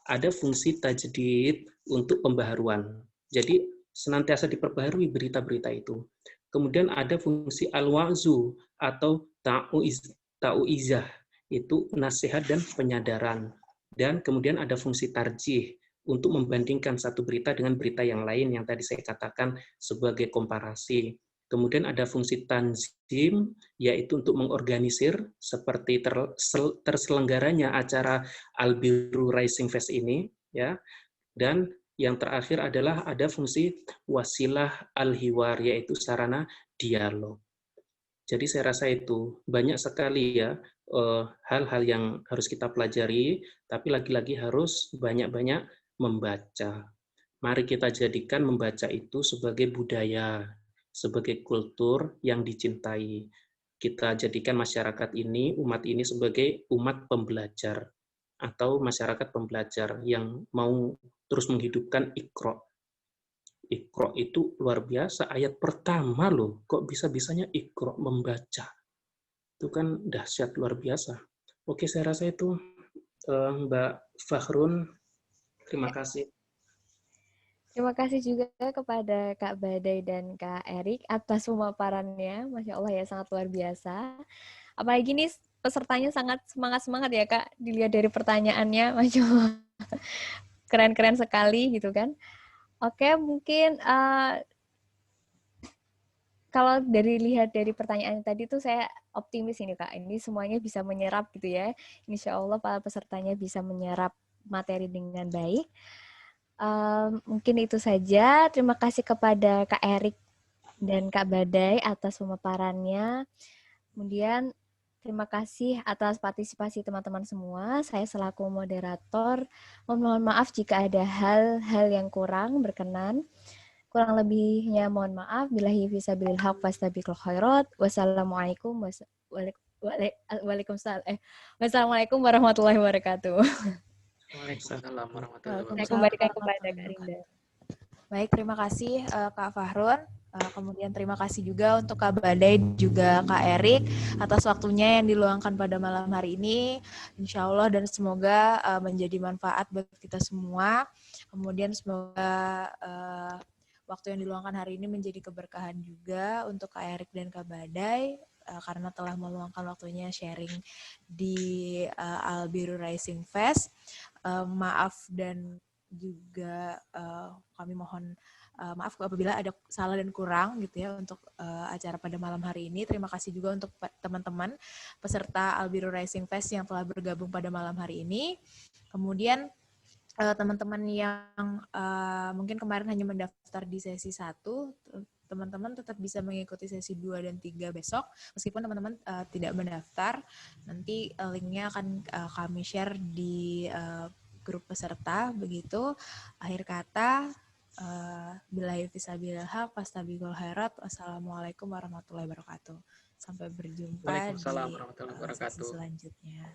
Ada fungsi tajdid untuk pembaharuan. Jadi senantiasa diperbaharui berita-berita itu. Kemudian ada fungsi al-wa'zu atau ta'uizah, itu nasihat dan penyadaran. Dan kemudian ada fungsi tarjih untuk membandingkan satu berita dengan berita yang lain yang tadi saya katakan sebagai komparasi. Kemudian ada fungsi tanzim, yaitu untuk mengorganisir seperti terselenggaranya acara Al-Birru Rising Fest ini, ya. Dan yang terakhir adalah ada fungsi wasilah al-hiwar, yaitu sarana dialog. Jadi saya rasa itu banyak sekali ya hal-hal yang harus kita pelajari, tapi lagi-lagi harus banyak-banyak membaca. Mari kita jadikan membaca itu sebagai budaya, sebagai kultur yang dicintai. Kita jadikan masyarakat ini, umat ini sebagai umat pembelajar atau masyarakat pembelajar yang mau terus menghidupkan Iqra. Iqra itu luar biasa, ayat pertama loh, kok bisa-bisanya Iqra membaca. Itu kan dahsyat luar biasa. Oke, saya rasa itu Mbak Fakhrun. Terima kasih. Terima kasih juga kepada Kak Badai dan Kak Erik atas pemaparannya. Masya Allah ya, sangat luar biasa. Apalagi nih pesertanya sangat semangat-semangat ya Kak, dilihat dari pertanyaannya. Masya Allah. Keren-keren sekali gitu kan. Oke, mungkin kalau lihat dari pertanyaan tadi tuh saya optimis ini Kak. Ini semuanya bisa menyerap gitu ya. Insya Allah para pesertanya bisa menyerap materi dengan baik. Mungkin itu saja. Terima kasih kepada Kak Erik dan Kak Badai atas pemaparannya. Kemudian terima kasih atas partisipasi teman-teman semua. Saya selaku moderator mohon maaf jika ada hal-hal yang kurang berkenan. Kurang lebihnya mohon maaf. Billahi fisabilil haq fastabiqul khairat. Wassalamualaikum Wassalamualaikum warahmatullahi wabarakatuh. Waalaikumsalam warahmatullahi Saya wabarakatuh. kembalikan kepada Kak Rinda. Baik, terima kasih Kak Fahrun. Kemudian terima kasih juga untuk Kak Badai juga Kak Erik atas waktunya yang diluangkan pada malam hari ini. Insya Allah dan semoga menjadi manfaat buat kita semua. Kemudian semoga waktu yang diluangkan hari ini menjadi keberkahan juga untuk Kak Erik dan Kak Badai karena telah meluangkan waktunya sharing di Al-Biru Rising Fest. Maaf dan juga kami mohon maaf apabila ada salah dan kurang gitu ya untuk acara pada malam hari ini. Terima kasih juga untuk teman-teman peserta Al-Biru Rising Fest yang telah bergabung pada malam hari ini. Kemudian teman-teman yang mungkin kemarin hanya mendaftar di sesi 1, teman-teman tetap bisa mengikuti sesi 2 dan 3 besok. Meskipun teman-teman tidak mendaftar, nanti linknya akan kami share di grup peserta. Begitu. Akhir kata, billahi fisabilil haq fastabiqul khairat. Wassalamualaikum warahmatullahi wabarakatuh. Sampai berjumpa di Waalaikumsalam warahmatullahi wabarakatuh. sesi selanjutnya.